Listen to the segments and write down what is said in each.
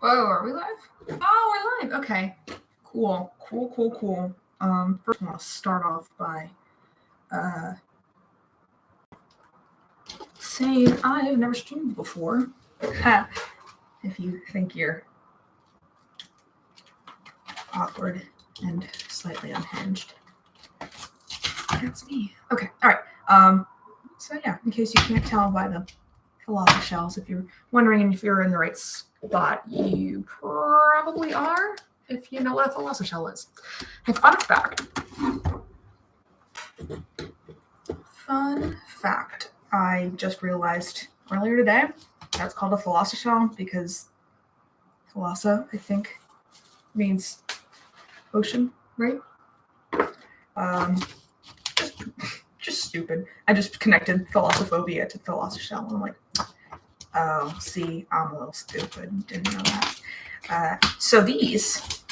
Whoa, are we live? Oh, we're live. Okay. Cool. First I want to start off by saying I've never streamed before. If you think you're awkward and slightly unhinged, that's me. Okay. All right. So yeah, in case you can't tell by the falafel shells, if you're wondering if you're in the right spot, you probably are. If you know what a falafel shell is. Hey, Fun fact. I just realized earlier today that's called a falafel shell because thalassa, I think, means ocean, right? Just stupid. I just connected thalassophobia to thalassa shell, and I'm like, oh, see, I'm a little stupid. Didn't know that. So these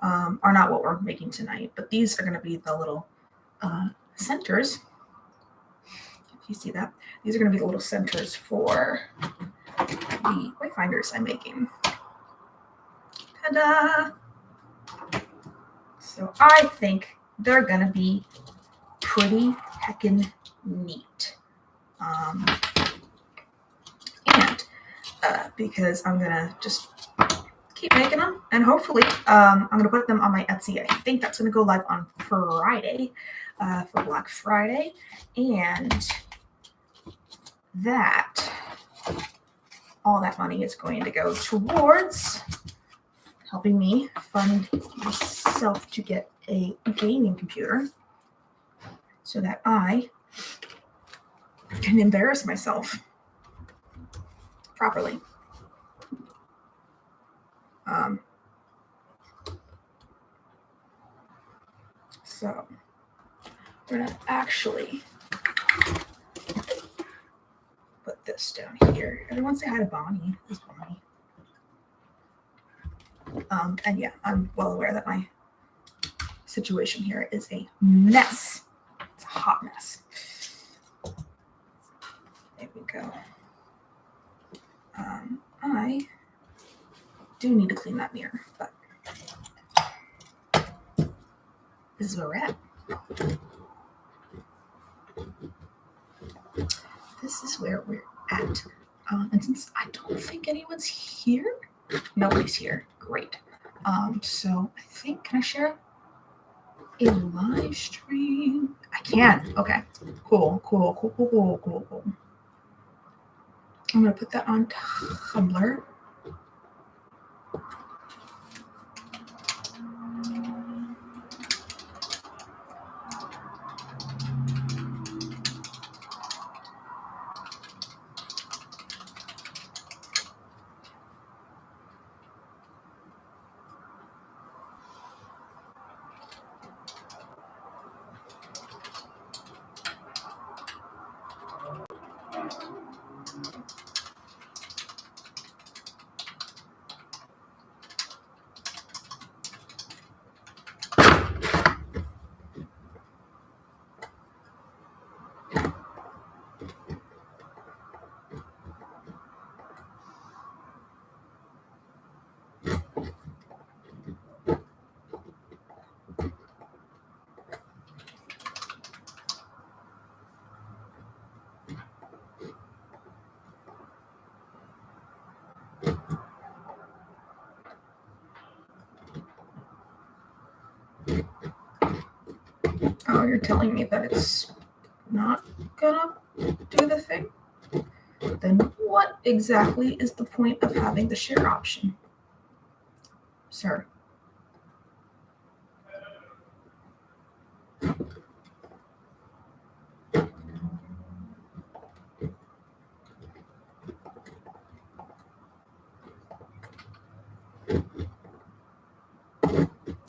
are not what we're making tonight, but these are going to be the little centers. If you see that, these are going to be the little centers for the wayfinders I'm making. Ta-da! So I think they're going to be pretty heckin' neat. And because I'm going to just keep making them, and hopefully I'm going to put them on my Etsy. I think that's going to go live on Friday for Black Friday. And that, all that money is going to go towards helping me fund myself to get a gaming computer so that I can embarrass myself properly. So we're going to actually put this down here. Everyone say hi to Bonnie. Who's Bonnie? And yeah, I'm well aware that my situation here is a mess. It's a hot mess. There we go. I do need to clean that mirror, but this is where we're at. This is where we're at. And since I don't think anyone's here, nobody's here. Great. So I think, can I share a live stream? I can. Okay. Cool. I'm going to put that on Tumblr. Oh, you're telling me that it's not gonna do the thing? Then what exactly is the point of having the share option, sir?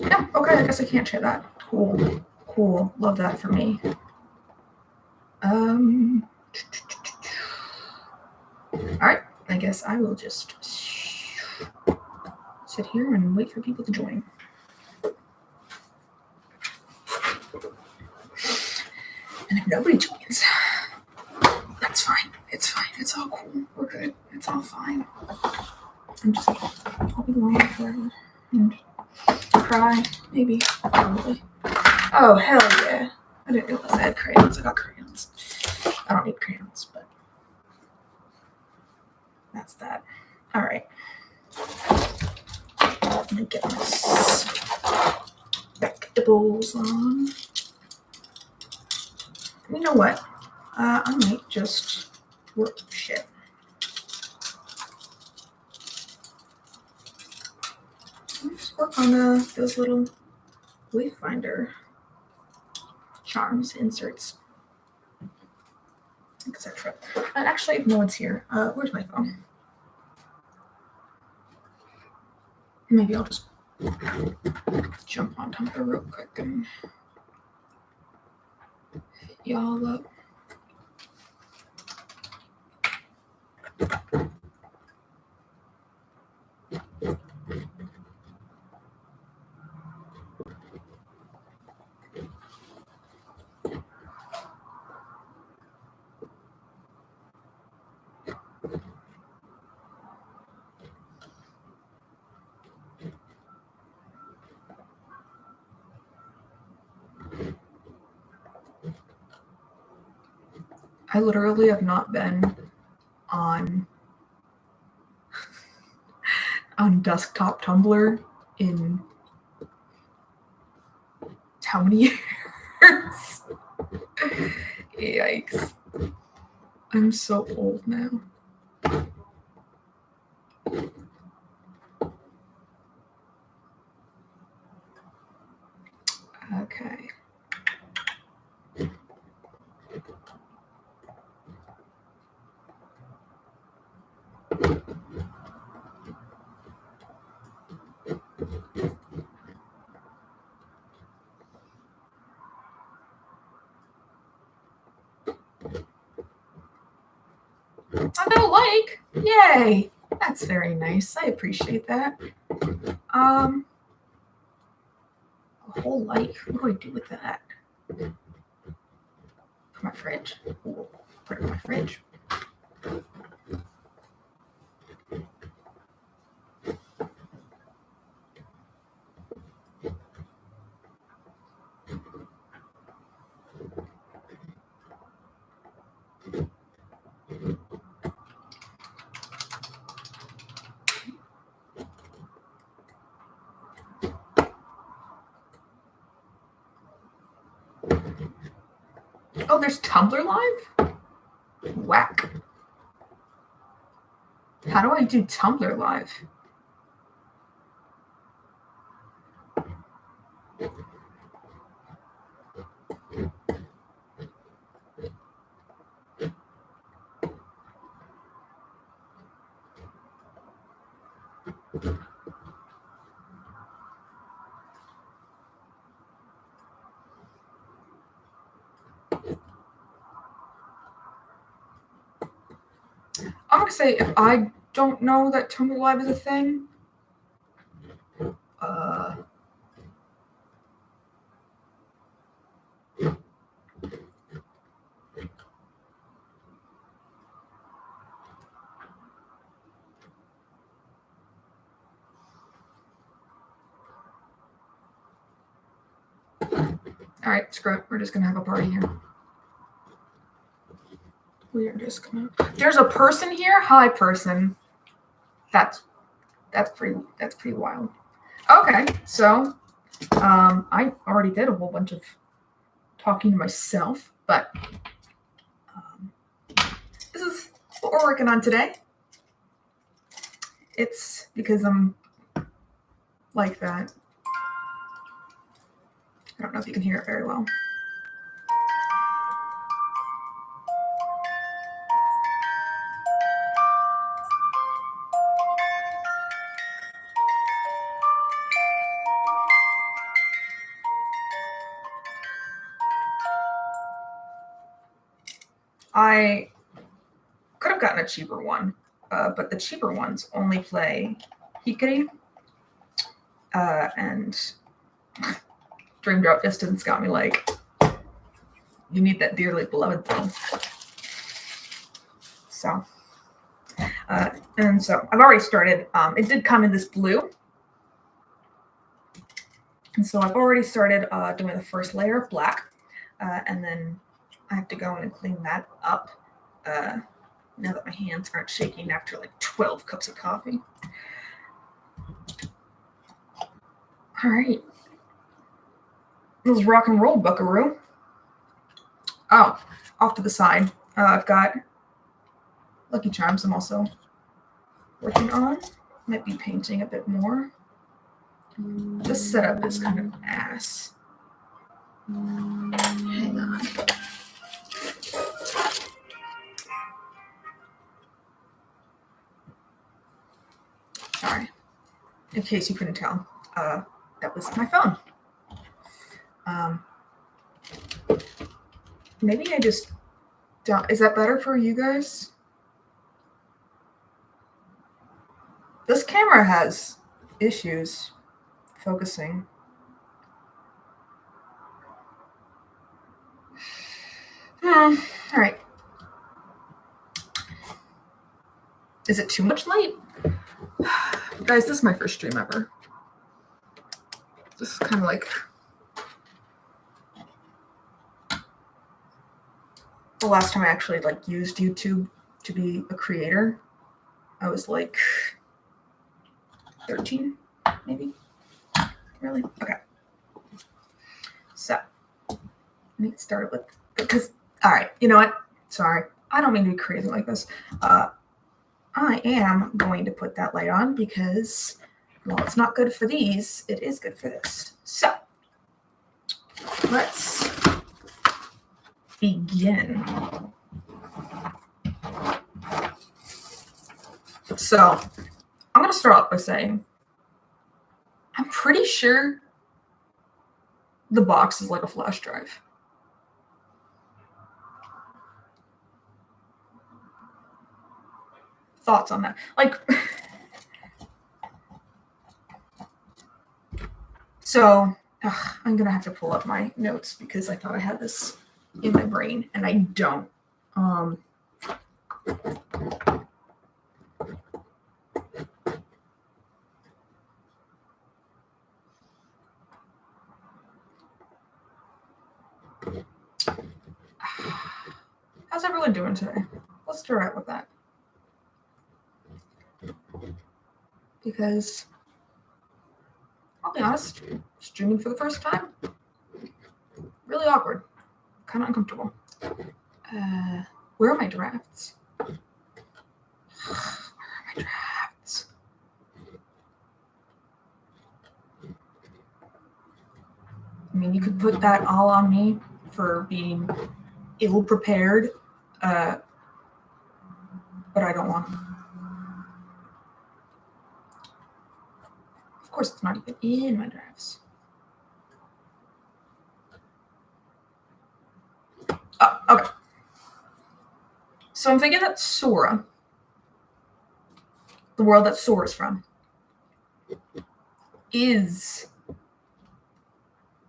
Yeah, okay, I guess I can't share that. Cool. Love that for me. All right, I guess I will just sit here and wait for people to join. And if nobody joins, that's fine. It's fine. It's all cool. We're good. It's all fine. and just I'll be alone forever and cry, maybe, probably. Oh, hell yeah. I didn't realize I had crayons. I got crayons. I don't need crayons, but that's that. All right. Let me get my spectacles on. You know what? I might just work shit. Let's work on those little wayfinder charms, inserts, etc. And actually, if no one's here, where's my phone? Maybe I'll just jump on Tumblr real quick and hit y'all up. I literally have not been on desktop Tumblr in how many years? Yikes. I'm so old now. Okay. I got a like. Yay. That's very nice. I appreciate that. A whole like. What do I do with that? For my fridge. Ooh, put it in my fridge. Oh, there's Tumblr Live? Whack. How do I do Tumblr Live? I'm gonna say if I don't know that Tumblr Live is a thing, all right, screw it. We're just gonna have a party here. We are just gonna. There's a person here. Hi, person. That's pretty wild. Okay, so I already did a whole bunch of talking to myself, but this is what we're working on today. It's because I'm like that. I don't know if you can hear it very well. I could have gotten a cheaper one, but the cheaper ones only play heckin, and Dream Drop Distance got me like, you need that dearly beloved thing. So, And so I've already started. It did come in this blue. And so I've already started doing the first layer of black. And then I have to go in and clean that up now that my hands aren't shaking after like 12 cups of coffee. All right. Let's rock and roll, buckaroo. Oh, off to the side, I've got Lucky Charms I'm also working on. Might be painting a bit more. This setup is kind of ass. Hang on. Sorry. In case you couldn't tell, that was my phone. Maybe I just don't. Is that better for you guys? This camera has issues focusing. All right. Is it too much light? Guys, this is my first stream ever. This is kind of like the last time I actually like used YouTube to be a creator. I was like 13, maybe. Really? Okay. So let me get started with, because, all right, you know what? Sorry, I don't mean to be crazy like this. I am going to put that light on because while it's not good for these, it is good for this. So let's begin. So I'm going to start off by saying I'm pretty sure the box is like a flash drive. Thoughts on that? Like, so I'm going to have to pull up my notes because I thought I had this in my brain and I don't. How's everyone doing today? Let's start out with that. Because I'll be honest, streaming for the first time, really awkward, kind of uncomfortable. Where are my drafts? Where are my drafts? I mean, you could put that all on me for being ill-prepared, but I don't want to. Of course, it's not even in my drafts. Oh, okay. So I'm thinking that Sora, the world that Sora's from, is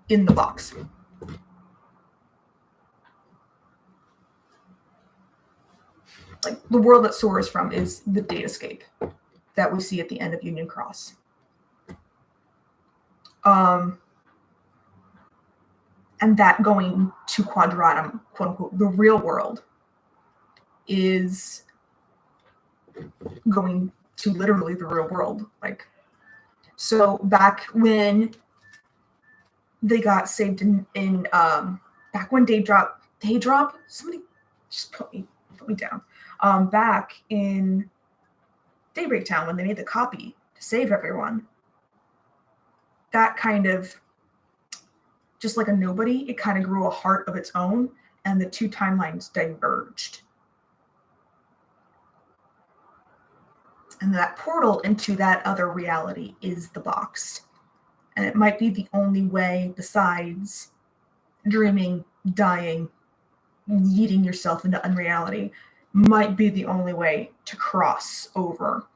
in the box. Like, the world that Sora's from is the datascape that we see at the end of Union Cross. And that going to Quadratum, quote unquote, the real world, is going to literally the real world. Like, so back when they got saved in back when Daydrop, somebody just put me down. Back in Daybreak Town, when they made the copy to save everyone, that kind of, just like a nobody, it kind of grew a heart of its own, and the two timelines diverged. And that portal into that other reality is the box. And it might be the only way, besides dreaming, dying, yeeting yourself into unreality, might be the only way to cross over.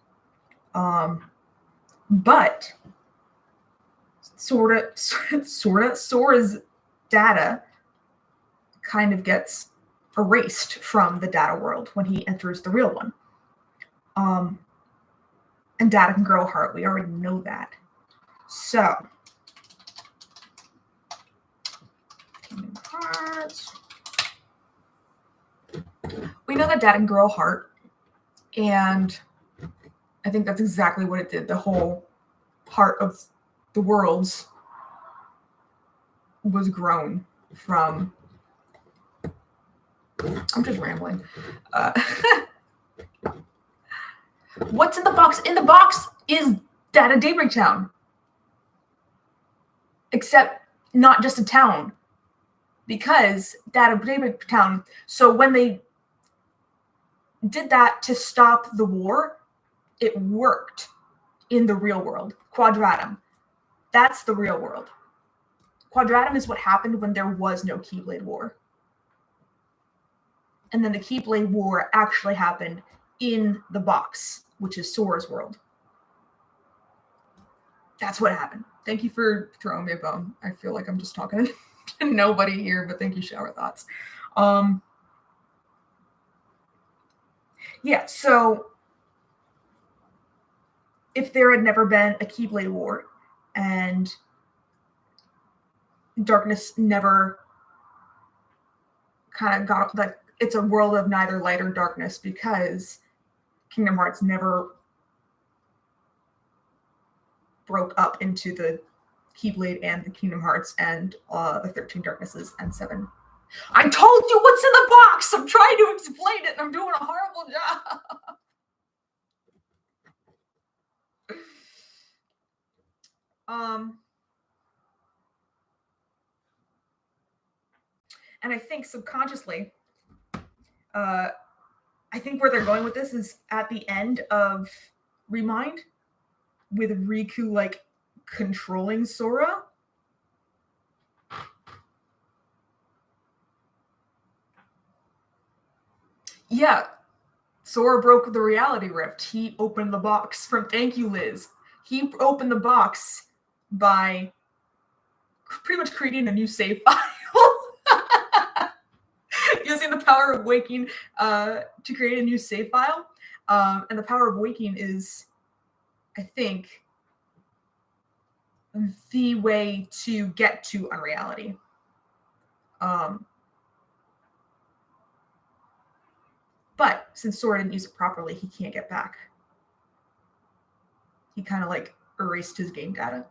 But Sora's data kind of gets erased from the data world when he enters the real one. And Data can grow a heart. We already know that. So, Kingdom Hearts. We know that Data can grow a heart. And I think that's exactly what it did. The whole part of the worlds was grown from... I'm just rambling. What's in the box? In the box is Data Daybreak Town. Except not just a town. Because Data Daybreak Town... So when they did that to stop the war, it worked in the real world. Quadratum. That's the real world. Quadratum is what happened when there was no Keyblade War. And then the Keyblade War actually happened in the box, which is Sora's world. That's what happened. Thank you for throwing me a bone. I feel like I'm just talking to nobody here, but thank you, Shower Thoughts. Yeah, so if there had never been a Keyblade War and darkness never kind of got, like, it's a world of neither light or darkness because Kingdom Hearts never broke up into the Keyblade and the Kingdom Hearts and the 13 Darknesses and 7. I told you what's in the box! I'm trying to explain it and I'm doing a horrible job. And I think subconsciously, I think where they're going with this is at the end of Remind, with Riku like controlling Sora. Yeah, Sora broke the reality rift. He opened the box from... Thank you, Liz. He opened the box by pretty much creating a new save file. Using the power of waking to create a new save file. And the power of waking is, I think, the way to get to unreality. But since Sora didn't use it properly, he can't get back. He kind of like erased his game data.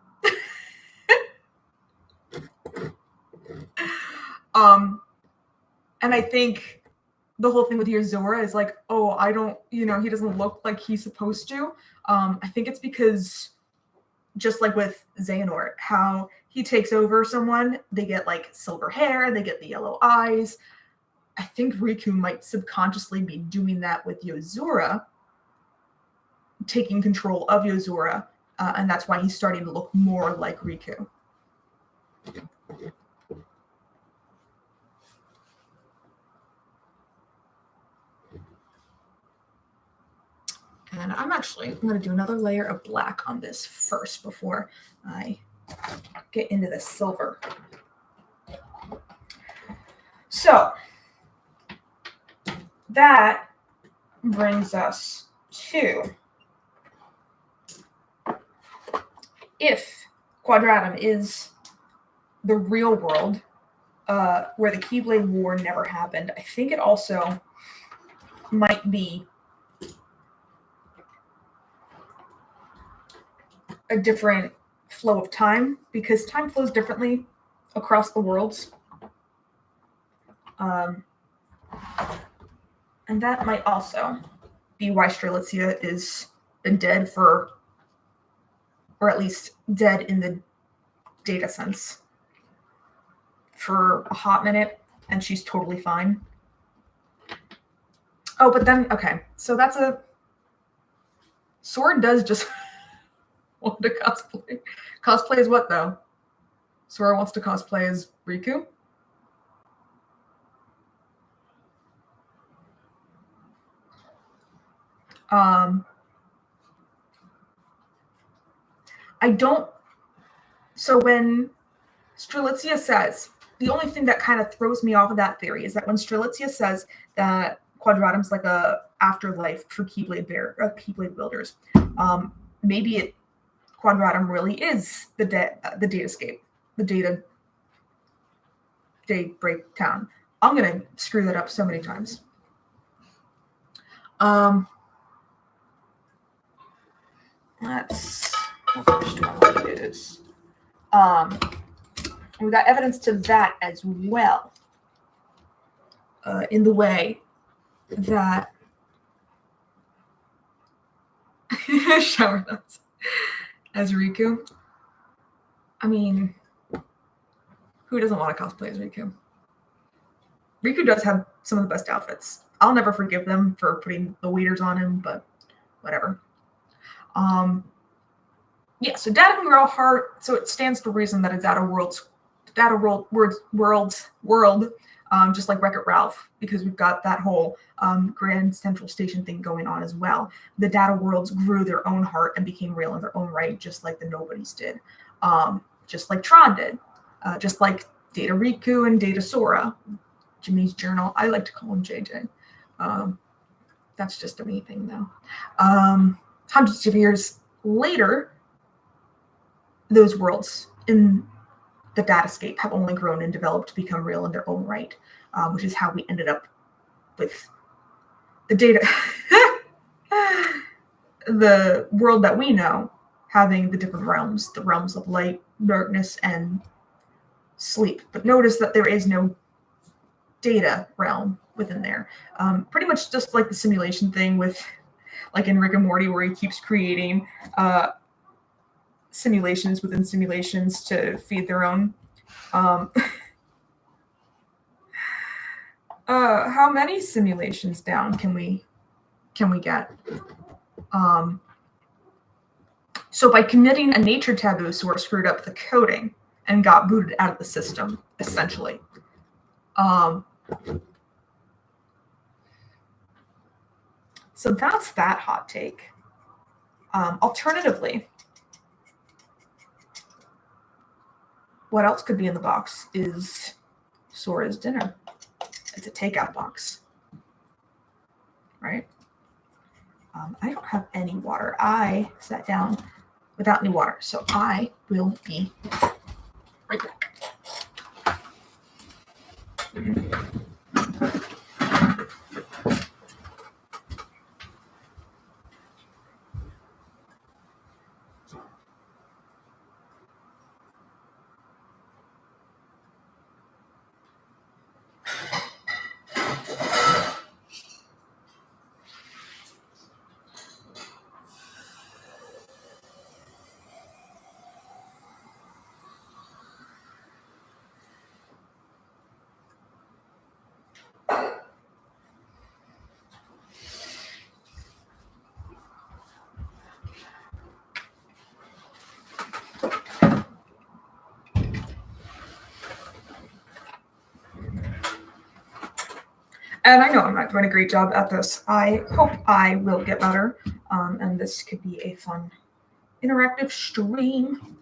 And I think the whole thing with Yozora is like, oh, I don't, he doesn't look like he's supposed to. I think it's because, just like with Xehanort, how he takes over someone, they get like silver hair, they get the yellow eyes. I think Riku might subconsciously be doing that with Yozora, taking control of Yozora, and that's why he's starting to look more like Riku. And I'm going to do another layer of black on this first before I get into the silver. So that brings us to, if Quadratum is the real world, where the Keyblade War never happened, I think it also might be a different flow of time, because time flows differently across the worlds. And that might also be why Strelitzia is dead for, or at least dead in the data sense, for a hot minute, and she's totally fine. Oh, but then, okay, so that's a... Sora does just want to cosplay. Cosplay is what, though? Sora wants to cosplay as Riku? I don't... So when Strelitzia says... The only thing that kind of throws me off of that theory is that when Strelitzia says that Quadratum's like a afterlife for Keyblade builders, maybe Quadratum really is the datascape, the data breakdown. I'm gonna screw that up so many times. That's what it is. We got evidence to that as well. In the way that shower thoughts as Riku. I mean, who doesn't want to cosplay as Riku? Riku does have some of the best outfits. I'll never forgive them for putting the waders on him, but whatever. Yeah, so data can grow heart, so it stands to reason that a data world, just like Wreck-It Ralph, because we've got that whole Grand Central Station thing going on as well. The data worlds grew their own heart and became real in their own right, just like the Nobodies did, just like Tron did, just like Data Riku and Data Sora. Jimmy's Journal. I like to call him JJ. That's just a me thing, though. Hundreds of years later, those worlds in the datascape have only grown and developed to become real in their own right, which is how we ended up with the data, the world that we know, having the different realms, the realms of light, darkness, and sleep. But notice that there is no data realm within there. Pretty much just like the simulation thing with, like in Rick and Morty, where he keeps creating simulations within simulations to feed their own. How many simulations down can we get? So by committing a nature taboo, Sora screwed up the coding and got booted out of the system, essentially. So that's that hot take. Alternatively, what else could be in the box is Sora's dinner. It's a takeout box, right? I don't have any water. I sat down without any water, so I will be right back. And I know I'm not doing a great job at this. I hope I will get better. And this could be a fun interactive stream.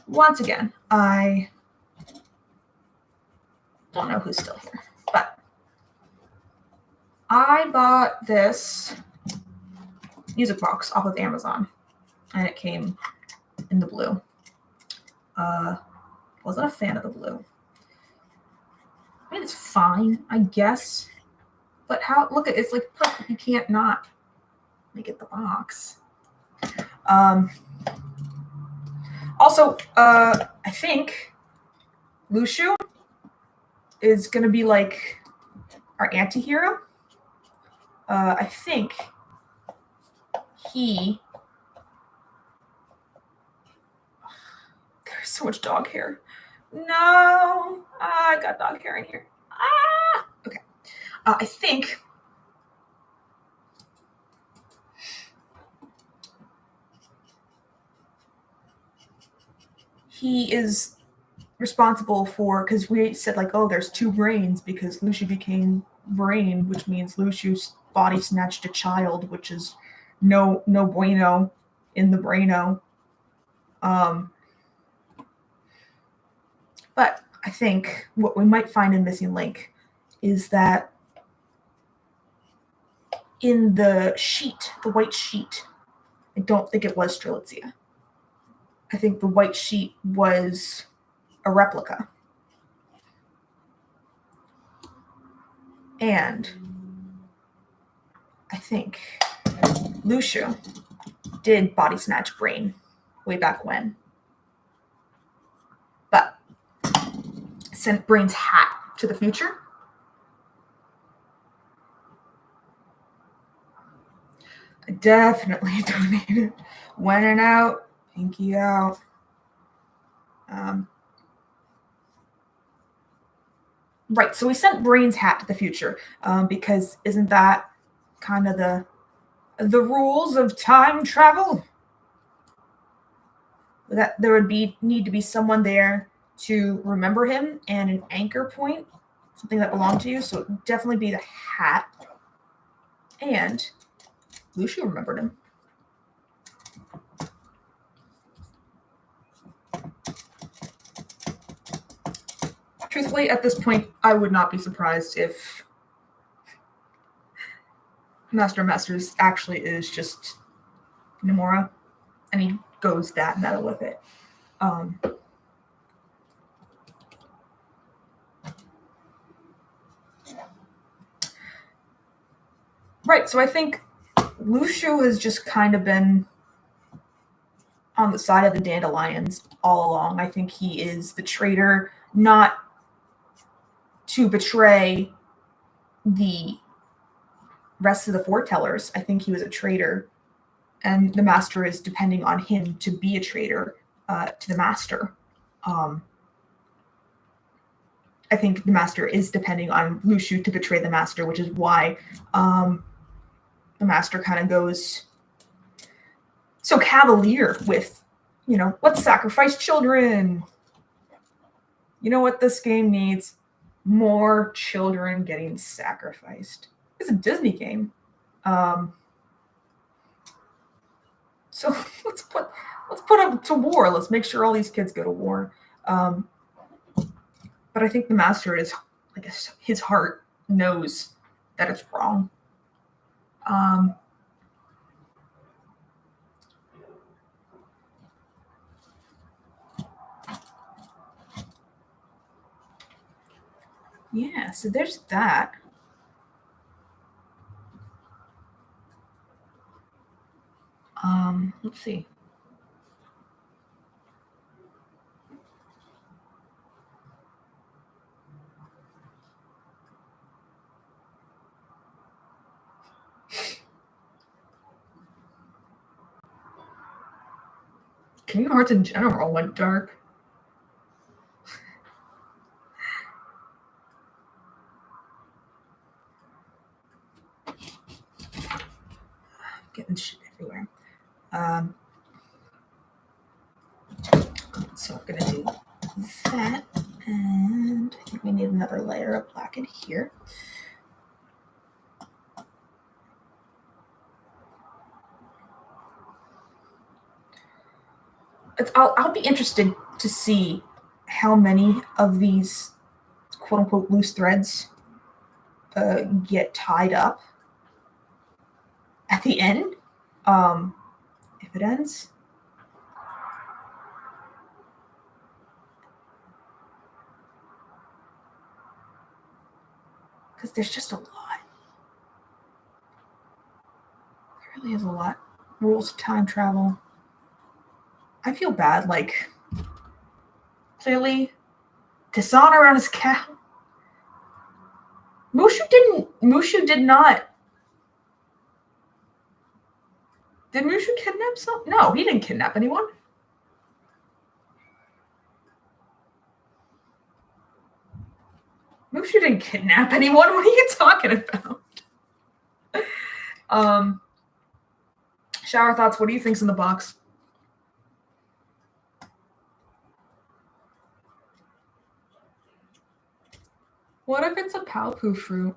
Once again, I don't know who's still here, but I bought this music box off of Amazon, and it came in the blue. Wasn't a fan of the blue. I mean, it's fine, I guess. But how? Look at it's like you can't not make it the box. Also, I think Luxu is gonna be like our anti-hero. I think there's so much dog hair. No, I got dog hair in here. Okay. I think he is responsible for, because we said like, oh, there's two brains because Luxu became brain, which means Luxu's body snatched a child, which is no bueno in the braino. But I think what we might find in Missing Link is that in the sheet, the white sheet, I don't think it was Strelitzia. I think the white sheet was a replica. And I think Luxu did body snatch Brain way back when. But sent Brain's hat to the future. I definitely donated. When in out, pinky out. Right, so we sent Brain's hat to the future because isn't that kind of the rules of time travel? That there would need to be someone there to remember him and an anchor point, something that belonged to you. So it would definitely be the hat. And Luxu remembered him. Truthfully, at this point, I would not be surprised if Master of Masters actually is just Nomura, and he goes that meta with it. Right, so I think Luxu has just kind of been on the side of the Dandelions all along. I think he is the traitor, not to betray the rest of the foretellers. I think he was a traitor, and the master is depending on him to be a traitor to the master. I think the master is depending on Luxu to betray the master, which is why the master kind of goes so cavalier with, let's sacrifice children. You know what this game needs? More children getting sacrificed. It's a Disney game. So let's put them to war. Let's make sure all these kids go to war. But I think the master is, his heart knows that it's wrong. Yeah, so there's that. Let's see. Kingdom Hearts in general went dark. Getting shit everywhere. So I'm gonna do that, and I think we need another layer of black in here. I'll be interested to see how many of these quote unquote loose threads get tied up at the end, if it ends. Because there's just a lot. There really is a lot. Rules of time travel. I feel bad, clearly, dishonor on his cow. Mushu did not. Did Mushu kidnap someone? No, he didn't kidnap anyone. Mushu didn't kidnap anyone. What are you talking about? Shower thoughts. What do you think's in the box? What if it's a Palpu fruit?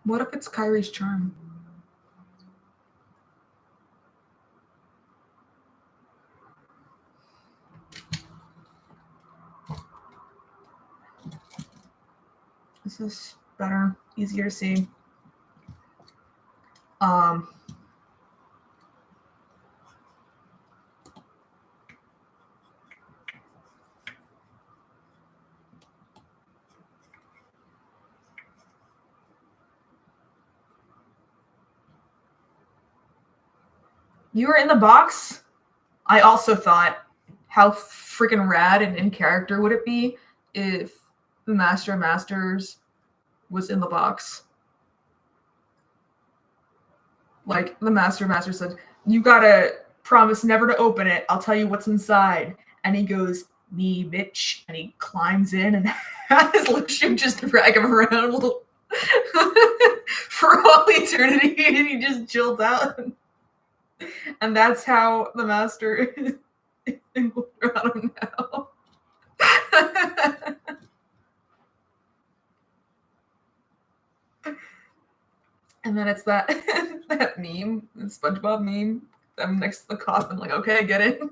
What if it's Kyrie's charm? This is better, easier to see. You were in the box? I also thought, how freaking rad and in character would it be if the Master of Masters was in the box? Like, the Master of Masters said, you gotta promise never to open it. I'll tell you what's inside. And he goes, me, bitch. And he climbs in and has Luxu just drag him around for all eternity. And he just chills out. And that's how the Master is around him now. And then it's that that meme, the SpongeBob meme. I'm next to the coffin, like, okay, get it.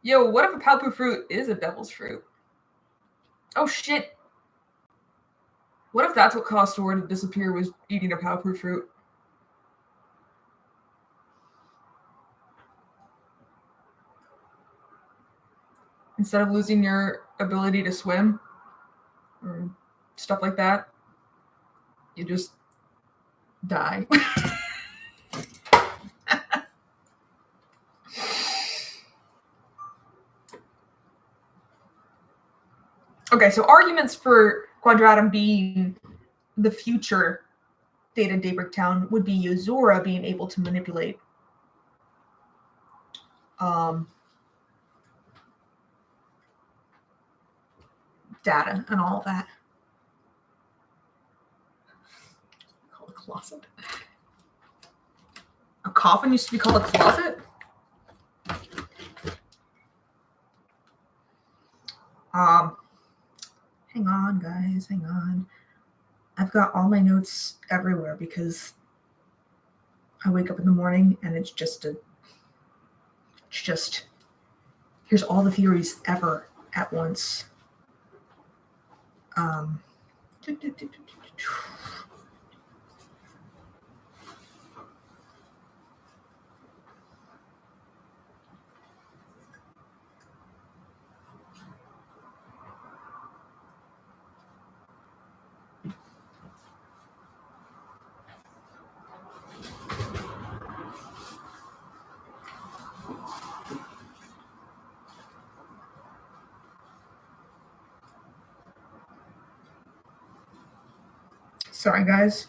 Yo, what if a palpu fruit is a devil's fruit? Oh shit. What if that's what caused Sora to disappear, was eating a palpu fruit? Instead of losing your ability to swim or stuff like that, you just die. Okay, so arguments for Quadratum being the future data in Daybreak Town would be Yozora being able to manipulate data and all of that. Call it a closet. A coffin used to be called a closet? Hang on, guys, hang on. I've got all my notes everywhere because I wake up in the morning and it's just here's all the theories ever at once. Sorry, guys.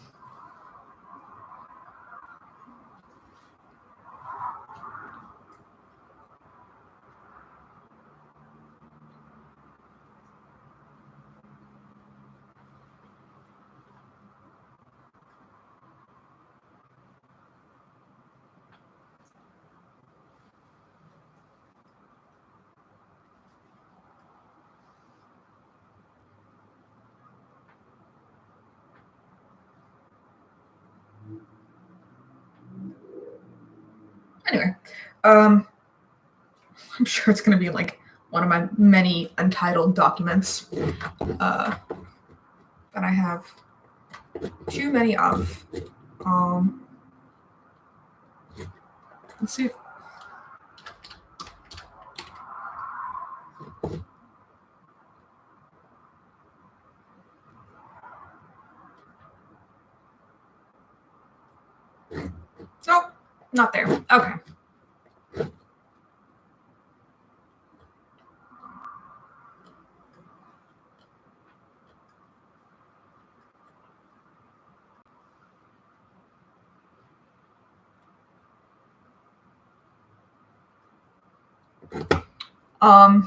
Anyway, I'm sure it's going to be like one of my many untitled documents that I have too many of. Let's see if nope, not there. Okay. I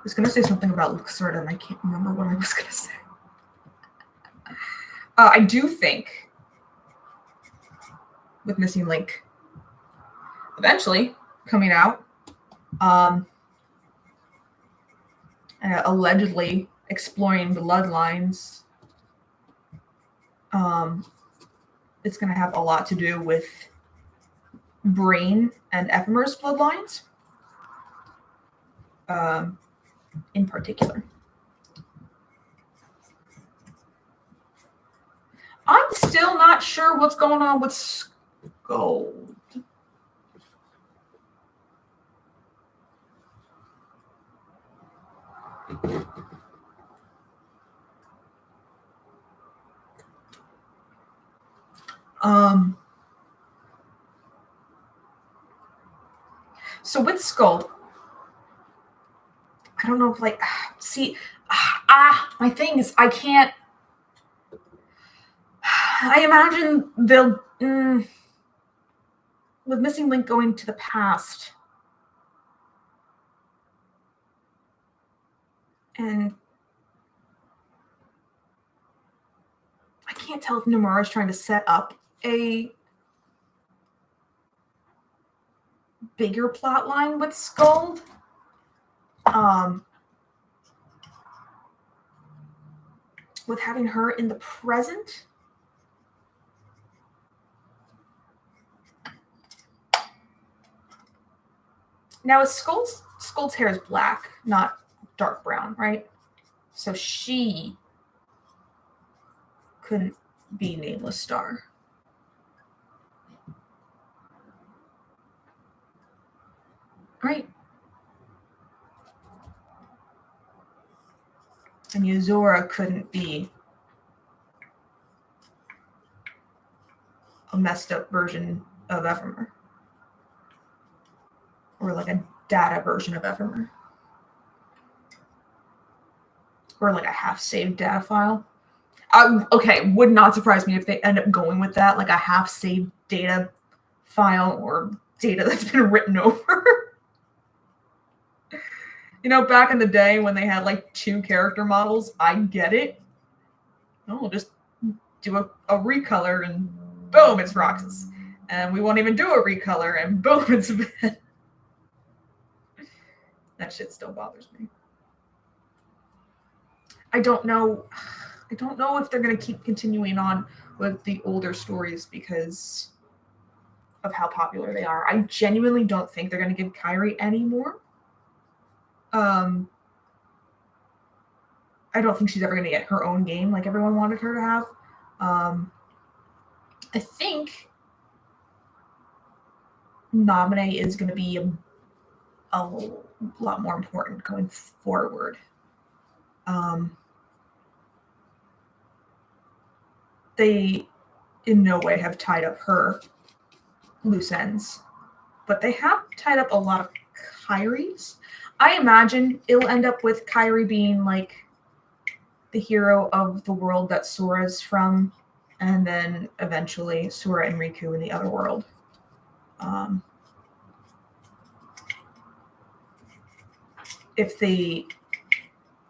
was going to say something about Luxu, and I can't remember what I was going to say. I do think with Missing Link eventually coming out, and allegedly exploring bloodlines It's going to have a lot to do with Brain and Ephemer's bloodlines, in particular. I'm still not sure what's going on with Scold. So with Scold, I don't know if like, see, my thing is I can't, I imagine they'll, with Missing Link going to the past, and I can't tell if Nomura is trying to set up a bigger plot line with Scold. With having her in the present. Now, Skull's hair is black, not dark brown, right? So she couldn't be Nameless Star. Right? And Yuzora couldn't be a messed up version of Ephemer. Or like a data version of Ephemer. Or like a half-saved data file. Okay, would not surprise me if they end up going with that, like a half-saved data file or data that's been written over. You know, back in the day when they had like 2 character models, I get it. No, we'll just do a recolor and boom, it's Roxas. And we won't even do a recolor and boom, it's Ben. That shit still bothers me. I don't know if they're going to keep continuing on with the older stories because of how popular they are. I genuinely don't think they're going to give Kairi any more. I don't think she's ever going to get her own game like everyone wanted her to have. I think Naminé is going to be a lot more important going forward. They in no way have tied up her loose ends, but they have tied up a lot of Kairi's. I imagine it'll end up with Kairi being like the hero of the world that Sora's from, and then eventually Sora and Riku in the other world. And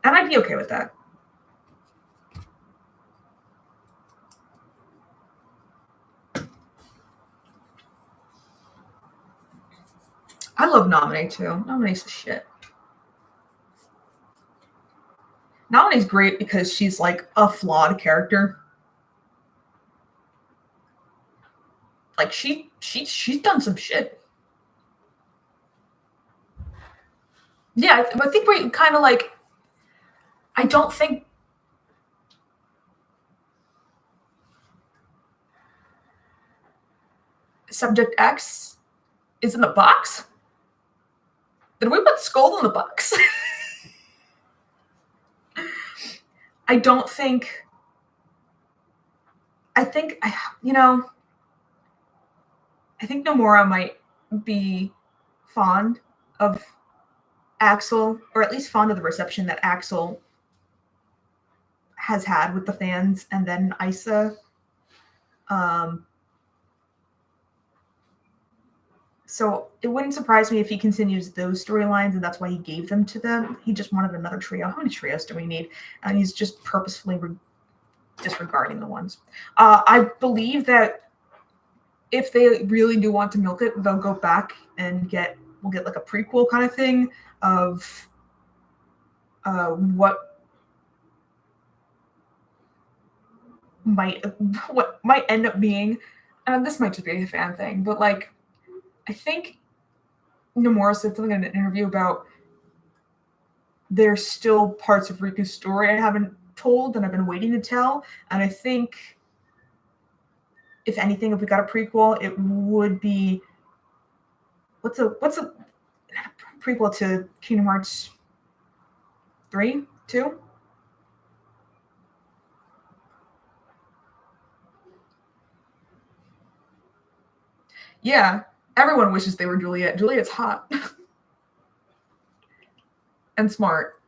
I'd be okay with that. I love Naminé too. Nominé's the shit. Nominé's great because she's like a flawed character. Like she's done some shit. Yeah, I think we kind of like. I don't think. Subject X is in the box. Did we put Scold in the box? I don't think. I think Nomura might be fond of Axel, or at least fond of the reception that Axel has had with the fans, and then Isa. So it wouldn't surprise me if he continues those storylines, and that's why he gave them to them. He just wanted another trio. How many trios do we need? And he's just purposefully disregarding the ones. I believe that if they really do want to milk it, they'll go back and we'll get like a prequel kind of thing of what what might end up being, and this might just be a fan thing, but like I think Nomura said something in an interview about there's still parts of Riku's story I haven't told and I've been waiting to tell, and I think if anything, if we got a prequel, it would be what's a prequel to Kingdom Hearts 3, 2? Yeah, everyone wishes they were Juliet. Juliet's hot and smart,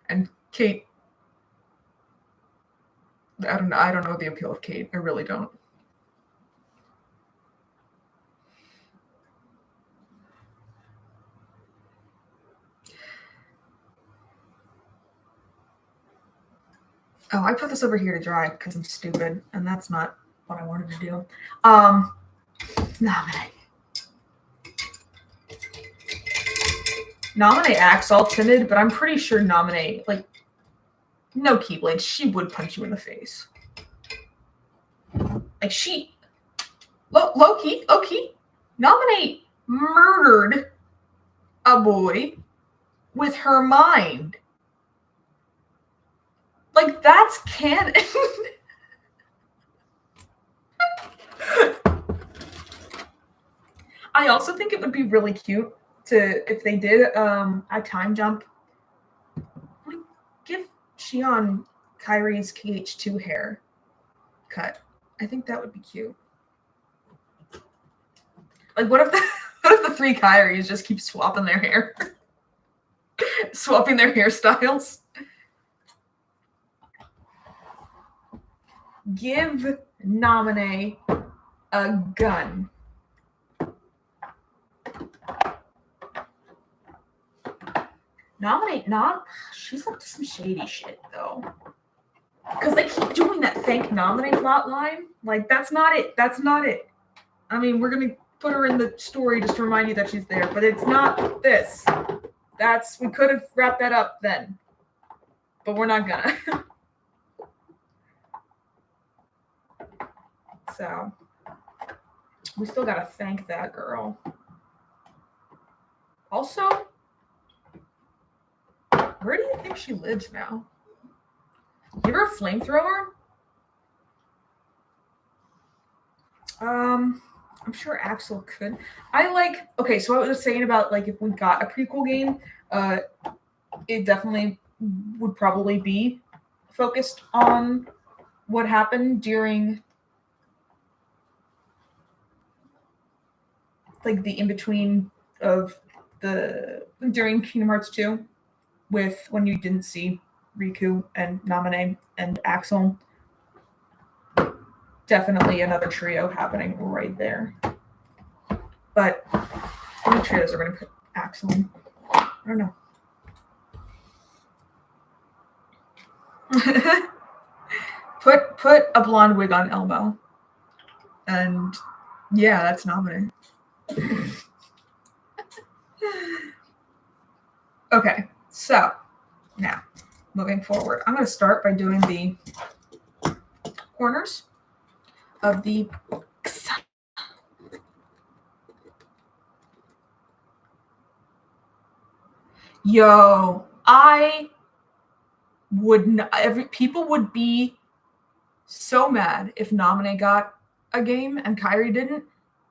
and Kate. I don't know. I don't know the appeal of Kate. I really don't. Oh, I put this over here to dry because I'm stupid, and that's not what I wanted to do. Nominate acts all timid, but I'm pretty sure nominate, like, no Keyblade, she would punch you in the face. Like, she, low-key, nominate murdered a boy with her mind. Like, that's canon. I also think it would be really cute if they did a time jump, give Shion Kyrie's KH2 hair cut. I think that would be cute. Like, what if the three Kyries just keep swapping their hair, swapping their hairstyles? Give Naminé a gun. She's up to some shady shit though. Because they keep doing that thank Naminé plot line. Like, that's not it. I mean, we're gonna put her in the story just to remind you that she's there, but it's not this. We could have wrapped that up then. But we're not gonna. So we still gotta thank that girl. Also, where do you think she lives now? Give her a flamethrower? I'm sure Axel could. Okay, so I was saying about, like, if we got a prequel game, it definitely would probably be focused on what happened during, like, the in-between of during Kingdom Hearts 2, with when you didn't see Riku and Naminé and Axel. Definitely another trio happening right there. But how many trios are going to put Axel in? I don't know. Put a blonde wig on Elmo. And yeah, that's Naminé. Okay, so now moving forward, I'm going to start by doing the corners of the books. Yo, people would be so mad if Naminé got a game and Kyrie didn't,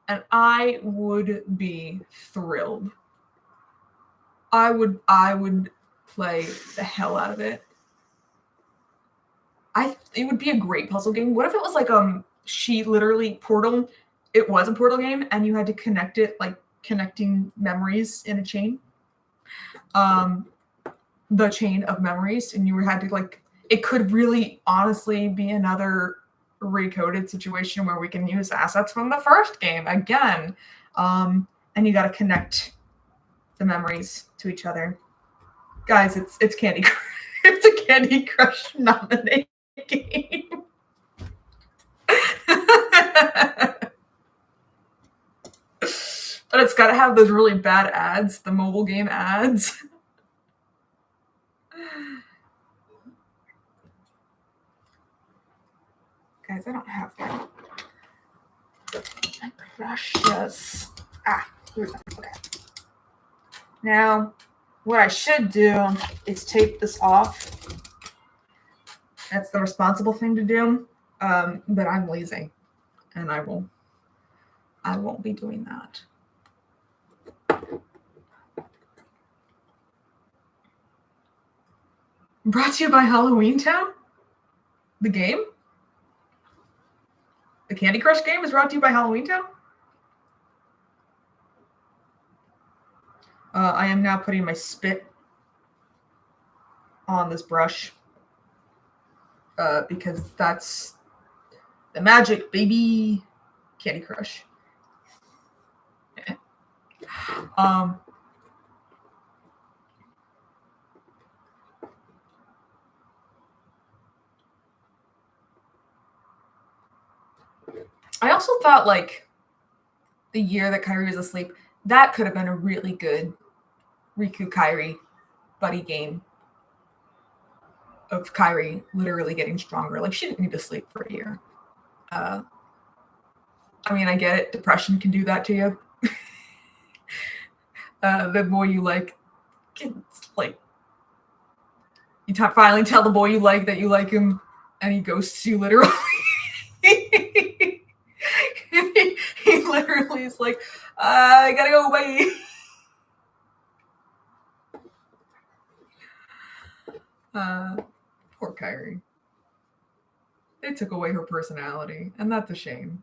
and I would be thrilled. I would play the hell out of it. It would be a great puzzle game. What if it was like she literally Portal? It was a Portal game, and you had to connect it, like connecting memories in a chain. The chain of memories, and you had to, like, it could really honestly be another recoded situation where we can use assets from the first game again, and you got to connect the memories to each other. Guys, it's Candy Crush. It's a Candy Crush nominated game. But it's got to have those really bad ads, the mobile game ads. Guys, I don't have my brushes. Here we go. Okay. Now, what I should do is tape this off. That's the responsible thing to do. But I'm lazy, and I won't be doing that. Brought to you by Halloween Town? The game? The Candy Crush game is brought to you by Halloween Town? I am now putting my spit on this brush because that's the magic, baby. Candy Crush. I also thought, like, the year that Kairi was asleep, that could have been a really good Riku Kairi buddy game of Kairi literally getting stronger. Like, she didn't need to sleep for a year. I mean, I get it. Depression can do that to you. The boy you like, you finally tell the boy you like that you like him, and he ghosts you literally. He literally is like, I gotta go away. Poor Kairi. They took away her personality, and that's a shame.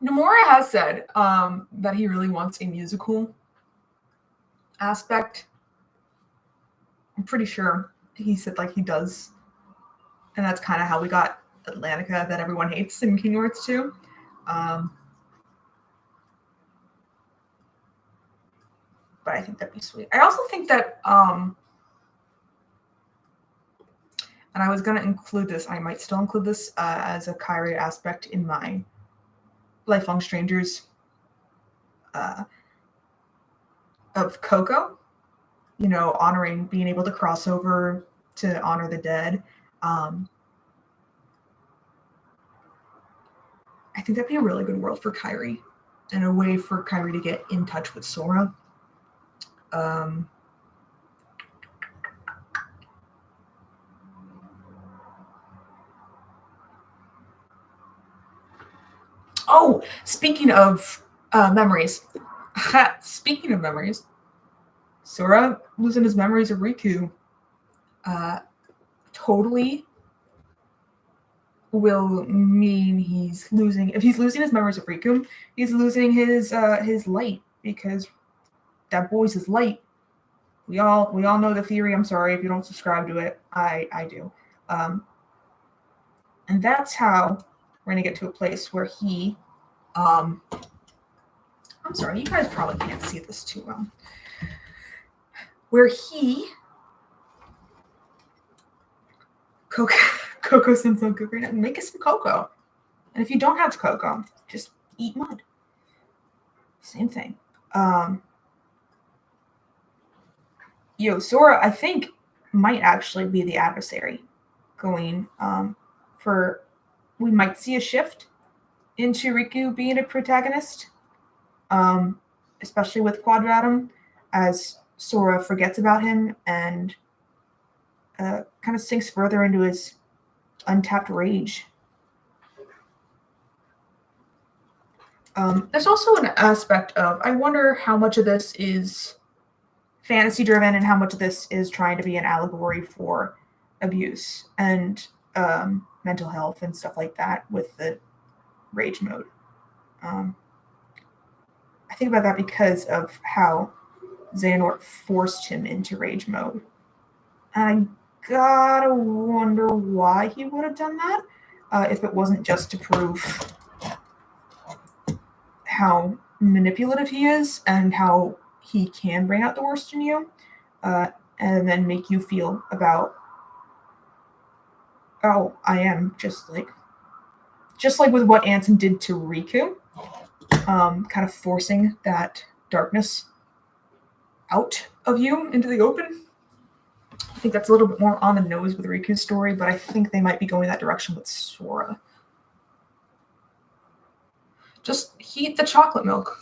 Nomura has said that he really wants a musical aspect. I'm pretty sure he said like he does. And that's kind of how we got Atlantica that everyone hates in Kingdom Hearts 2. But I think that'd be sweet. I also think that, and I was going to include this, I might still include this as a Kairi aspect in my Lifelong Strangers of Coco, you know, honoring, being able to cross over to honor the dead. I think that'd be a really good world for Kairi and a way for Kairi to get in touch with Sora. Oh, speaking of memories. Speaking of memories, Sora losing his memories of Riku totally will mean he's losing. If he's losing his memories of Riku, he's losing his light, because that boy's his light. We all know the theory. I'm sorry if you don't subscribe to it. I do. And that's how we're gonna get to a place where he I'm sorry, you guys probably can't see this too well. Where he Coco sounds so good right now. Make us some cocoa. And if you don't have cocoa, just eat mud. Same thing. Sora, I think, might actually be the adversary going for. We might see a shift into Riku being a protagonist, especially with Quadratum, as Sora forgets about him and kind of sinks further into his untapped rage. There's also an aspect of, I wonder how much of this is fantasy driven and how much of this is trying to be an allegory for abuse and mental health and stuff like that with the rage mode. I think about that because of how Xehanort forced him into rage mode. And I gotta wonder why he would have done that, if it wasn't just to prove how manipulative he is and how he can bring out the worst in you, and then make you feel about, oh, I am just just like with what Ansem did to Riku, kind of forcing that darkness out of you into the open. I think that's a little bit more on the nose with Riku's story, but I think they might be going that direction with Sora. Just heat the chocolate milk.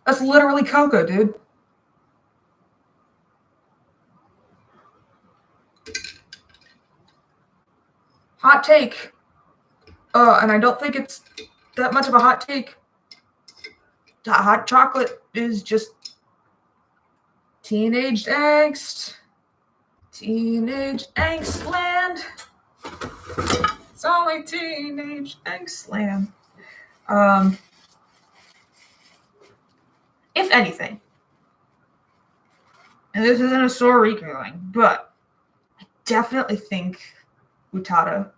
That's literally cocoa, dude. Hot take. And I don't think it's that much of a hot take. Hot chocolate is just teenage angst. Teenage angst land. It's only teenage angst land. If anything, and this isn't a Sora Riku thing, but I definitely think Utada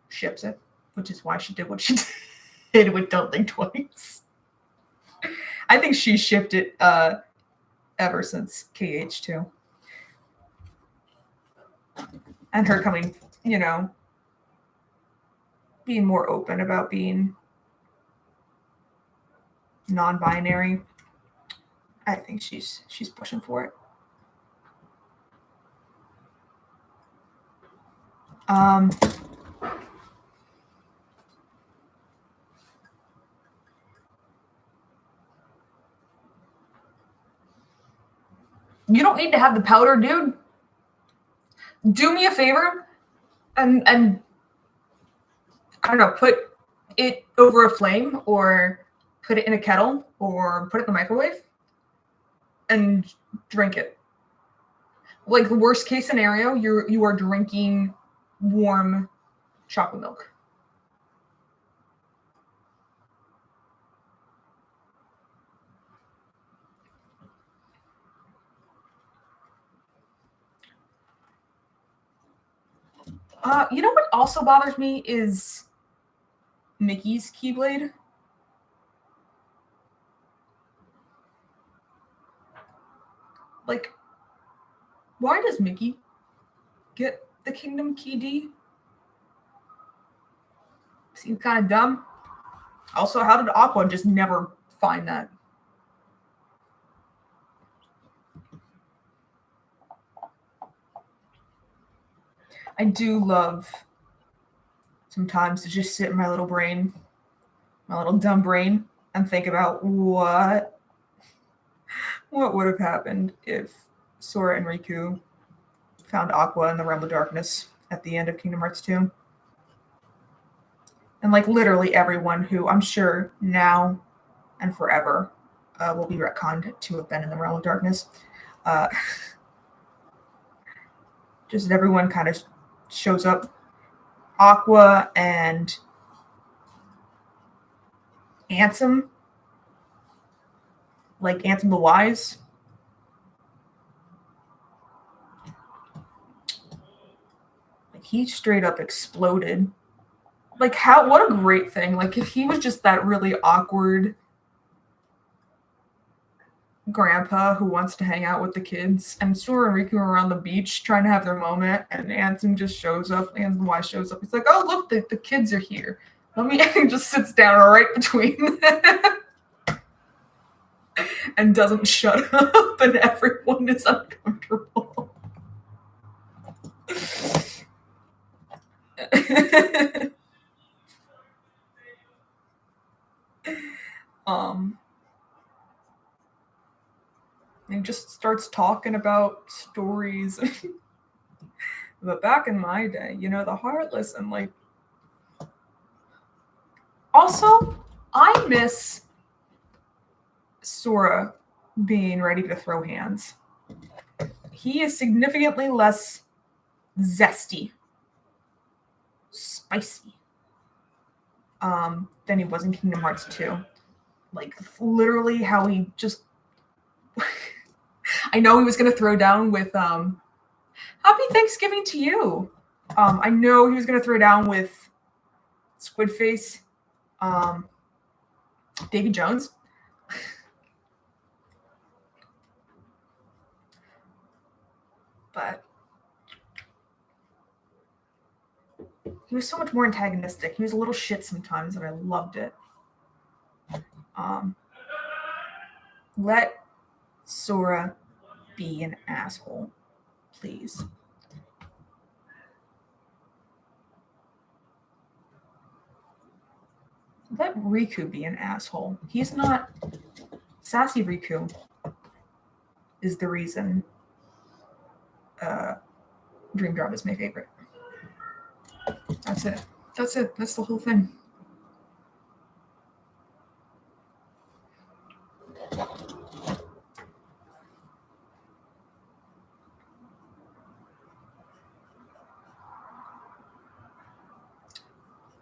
ships it, which is why she did what she did with Don't Think Twice. I think she shipped it ever since KH2. And her coming, being more open about being non-binary. I think she's pushing for it. You don't need to have the powder, dude. Do me a favor and I don't know, put it over a flame or put it in a kettle or put it in the microwave and drink it. Like the worst case scenario, you are drinking warm chocolate milk. You know what also bothers me is Mickey's Keyblade. Like, why does Mickey get the Kingdom Key D? Seems kind of dumb. Also, how did Aqua just never find that? I do love sometimes to just sit in my little brain, my little dumb brain, and think about what would have happened if Sora and Riku found Aqua in the Realm of Darkness at the end of Kingdom Hearts 2. And like literally everyone who I'm sure now and forever will be retconned to have been in the Realm of Darkness. Just everyone kind of shows up. Aqua and Ansem, like Ansem the Wise. Like he straight up exploded. Like what a great thing. Like if he was just that really awkward grandpa who wants to hang out with the kids, and Sora and Riku are on the beach trying to have their moment, and Ansem just shows up. Ansem Wise shows up. He's like, "Oh, look, the kids are here. Let me," and just sits down right between them and doesn't shut up, and everyone is uncomfortable. And he just starts talking about stories. But back in my day, the Heartless, and like, also, I miss Sora being ready to throw hands. He is significantly less zesty, spicy, than he was in Kingdom Hearts 2. Like, literally how he just... I know he was going to throw down with Happy Thanksgiving to you. I know he was going to throw down with Squidface, Davy Jones. But He was so much more antagonistic. He was a little shit sometimes, and I loved it. Let Sora be an asshole, please. Let Riku be an asshole. He's not... Sassy Riku is the reason Dream Drop is my favorite. That's it. That's it. That's the whole thing.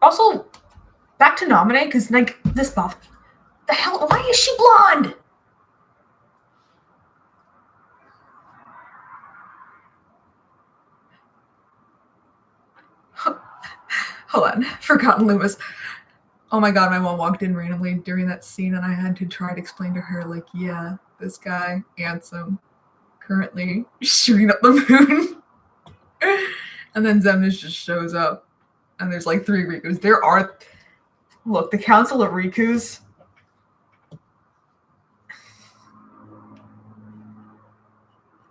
Also, back to Nominate, because, like, this buff. The hell? Why is she blonde? Hold on. Forgotten Loomis. Oh my god, my mom walked in randomly during that scene, and I had to try to explain to her, like, yeah, this guy, Ansem, currently shooting up the moon. And then Zemnish just shows up, and there's like 3 Rikus. There are... Look, the Council of Rikus...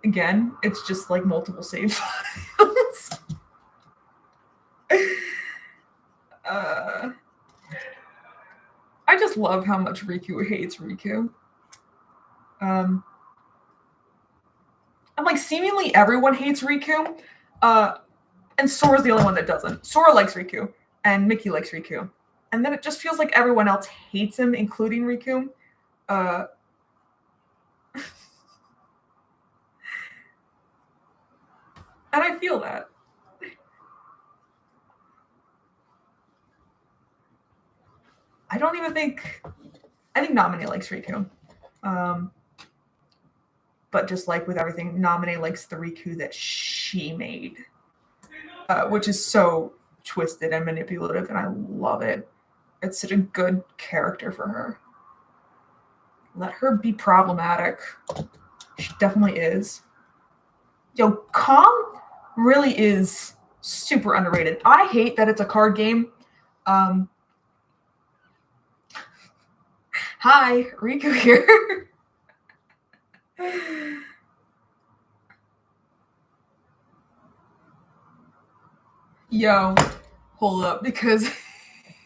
Again, it's just like multiple save files. I just love how much Riku hates Riku. And like seemingly everyone hates Riku. And Sora's the only one that doesn't. Sora likes Riku, and Mickey likes Riku. And then it just feels like everyone else hates him, including Riku. And I feel that. I don't even think... I think Naminé likes Riku. But just like with everything, Naminé likes the Riku that she made. Which is so twisted and manipulative, and I love it. It's such a good character for her. Let her be problematic. She definitely is. Yo, Calm really is super underrated. I hate that it's a card game. Hi, Riku here. Yo, hold up, because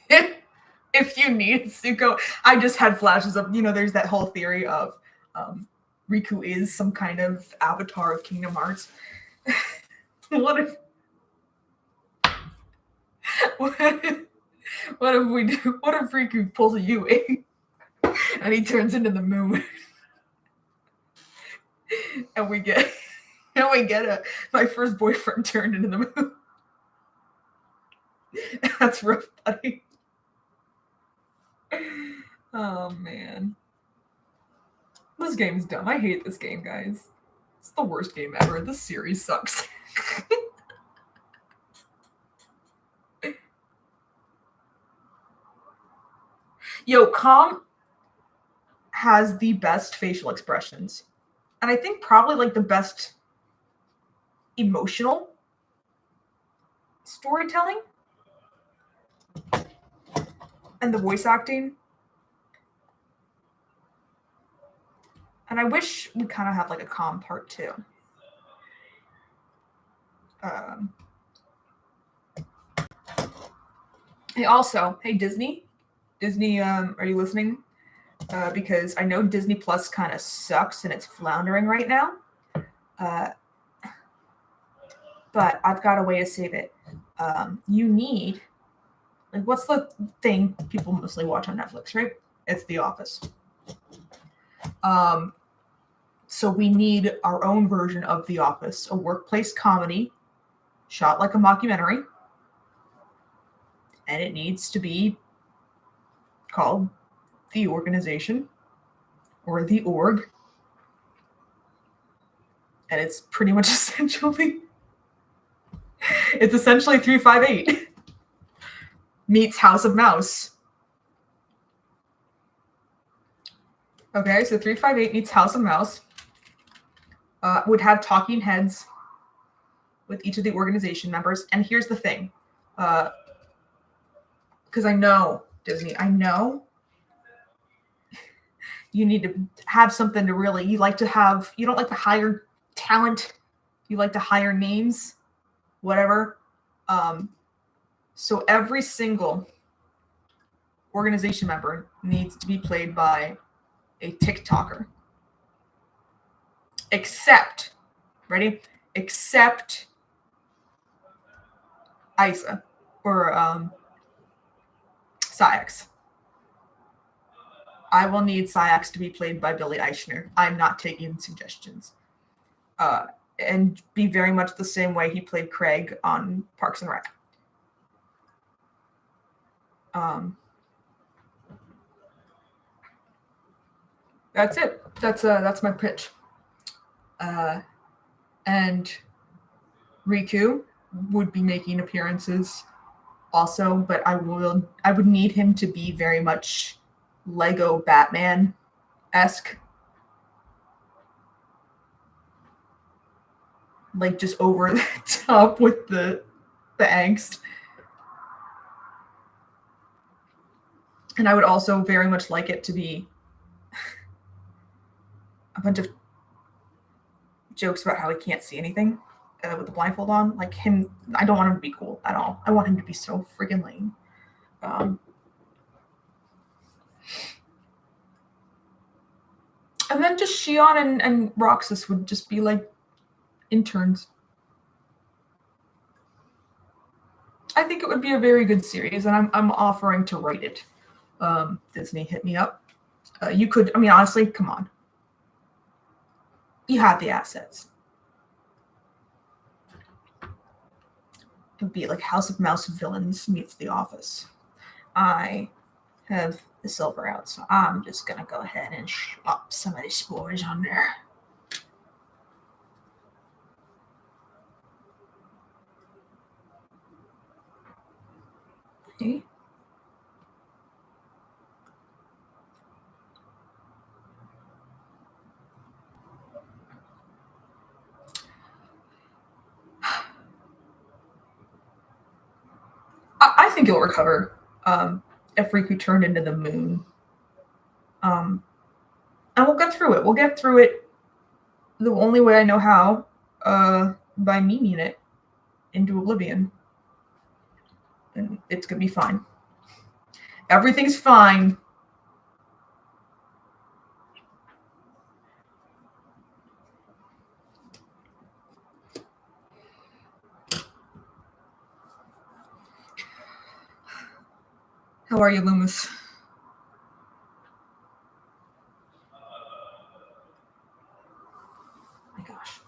if you need Zuko, I just had flashes of, there's that whole theory of Riku is some kind of avatar of Kingdom Hearts. What if Riku pulls a Yui and he turns into the moon? and we get my first boyfriend turned into the moon. That's rough, buddy. Oh man. This game's dumb. I hate this game, guys. It's the worst game ever. This series sucks. Yo, Calm has the best facial expressions. And I think probably like the best emotional storytelling. And the voice acting. And I wish we kind of have like a Calm part 2. Hey Disney, are you listening? Because I know Disney Plus kind of sucks and it's floundering right now. But I've got a way to save it. You need, like, what's the thing people mostly watch on Netflix, right? It's The Office. So we need our own version of The Office, a workplace comedy shot like a mockumentary. And it needs to be called The Organization or The Org. And it's pretty much essentially 358 meets House of Mouse. Okay, so 358 meets House of Mouse. Would have talking heads with each of the organization members. And here's the thing. because I know, Disney, I know you need to have something to really, you don't like to hire talent, you like to hire names, whatever. So every single organization member needs to be played by a TikToker. Except Isa or Sayax. I will need Sayax to be played by Billy Eichner. I'm not taking suggestions. And be very much the same way he played Craig on Parks and Rec. That's it. That's my pitch. And Riku would be making appearances also, but I would need him to be very much Lego Batman-esque. Like just over the top with the angst. And I would also very much like it to be a bunch of jokes about how he can't see anything with the blindfold on. Like him, I don't want him to be cool at all. I want him to be so friggin' lame. And then just Shion and Roxas would just be like interns. I think it would be a very good series, and I'm offering to write it. Disney, hit me up. You could, I mean, honestly, come on. You have the assets. It would be like House of Mouse villains meets The Office. I have the silver out, so I'm just gonna go ahead and swap some of these spores on there. Okay. I think you'll recover if Riku turned into the moon. And we'll get through it. We'll get through it the only way I know how, by memeing it into oblivion. And it's going to be fine. Everything's fine. How are you, Loomis? Oh my gosh.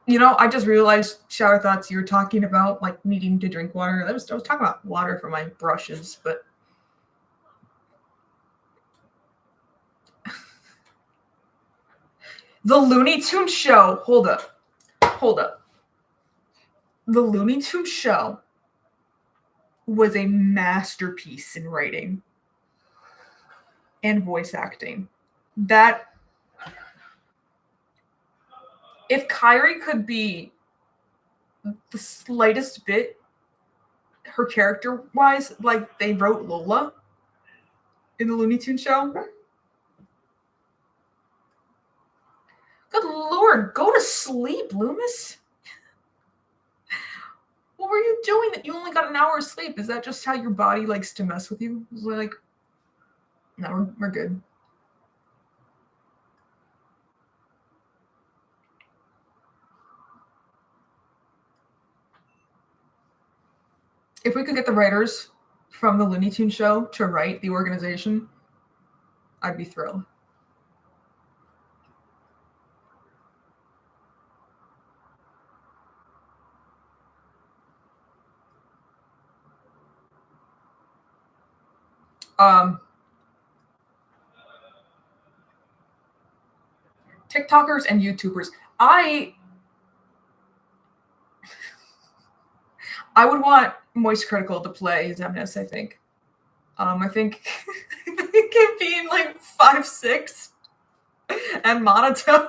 You know, I just realized, Shower Thoughts, you were talking about like needing to drink water. I was talking about water for my brushes, but the Looney Tunes show. Hold up. The Looney Tunes show was a masterpiece in writing and voice acting. That if Kairi could be the slightest bit, her character-wise, like they wrote Lola in the Looney Tunes show. Good Lord, go to sleep, Loomis. What were you doing that you only got an hour of sleep? Is that just how your body likes to mess with you? It's like, no, we're good. If we could get the writers from the Looney Tunes show to write the organization, I'd be thrilled. TikTokers and YouTubers. I would want Moist Critical to play Xemnas, I think. I think it being like 5'6" and monotone.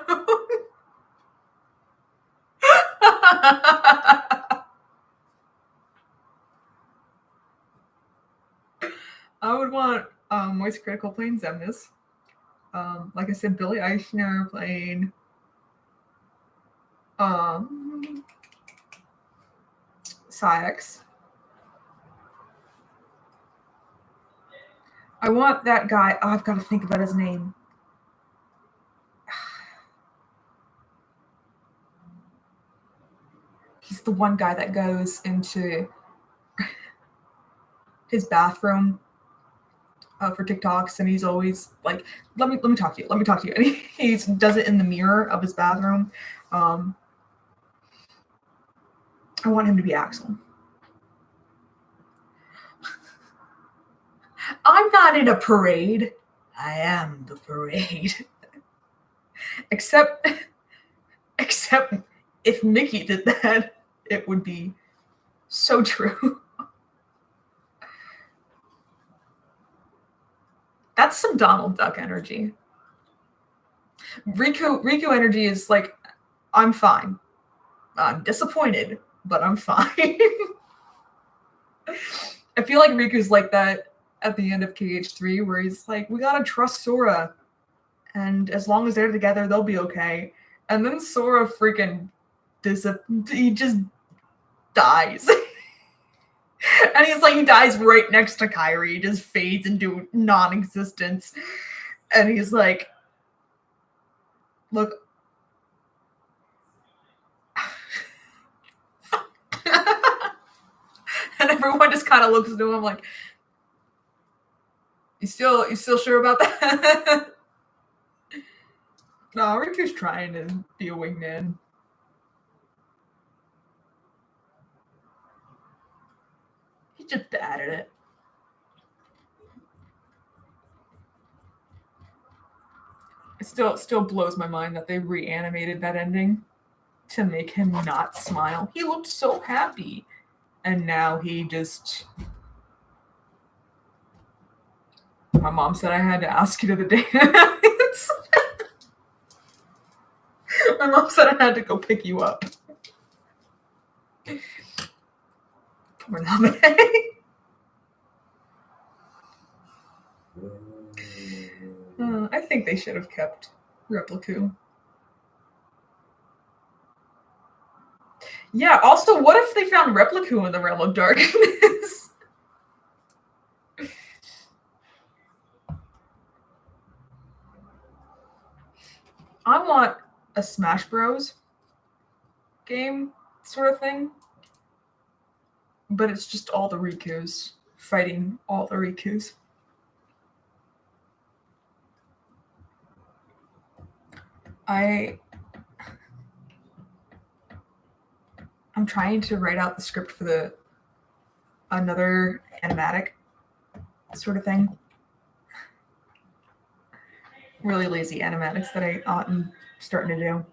I would want Moist Critical playing Xemnas. Like I said, Billy Eichner playing Psyx. I want that guy. Oh, I've got to think about his name. He's the one guy that goes into his bathroom for TikToks, and he's always like, "Let me talk to you. Let me talk to you." And he does it in the mirror of his bathroom. I want him to be Axel. I'm not in a parade. I am the parade. Except if Mickey did that, it would be so true. That's some Donald Duck energy. Riku energy is like, I'm fine. I'm disappointed, but I'm fine. I feel like Riku's like that at the end of KH3, where he's like, we gotta trust Sora, and as long as they're together, they'll be okay. And then Sora freaking he just dies. And he's like, he dies right next to Kairi. He just fades into non-existence. And he's like, look. And everyone just kind of looks at him like, you still sure about that? No, Riku's trying to be a wingman. He's just bad at it. It still blows my mind that they reanimated that ending to make him not smile. He looked so happy. And now he just... My mom said I had to ask you to the dance. My mom said I had to go pick you up. Poor Name. I think they should have kept Repliku. Yeah, also, what if they found Repliku in the Realm of Darkness? I want a Smash Bros. Game sort of thing. But it's just all the Rikus fighting all the Rikus. I'm trying to write out the script for another animatic sort of thing. Really lazy animatics that I'm starting to do.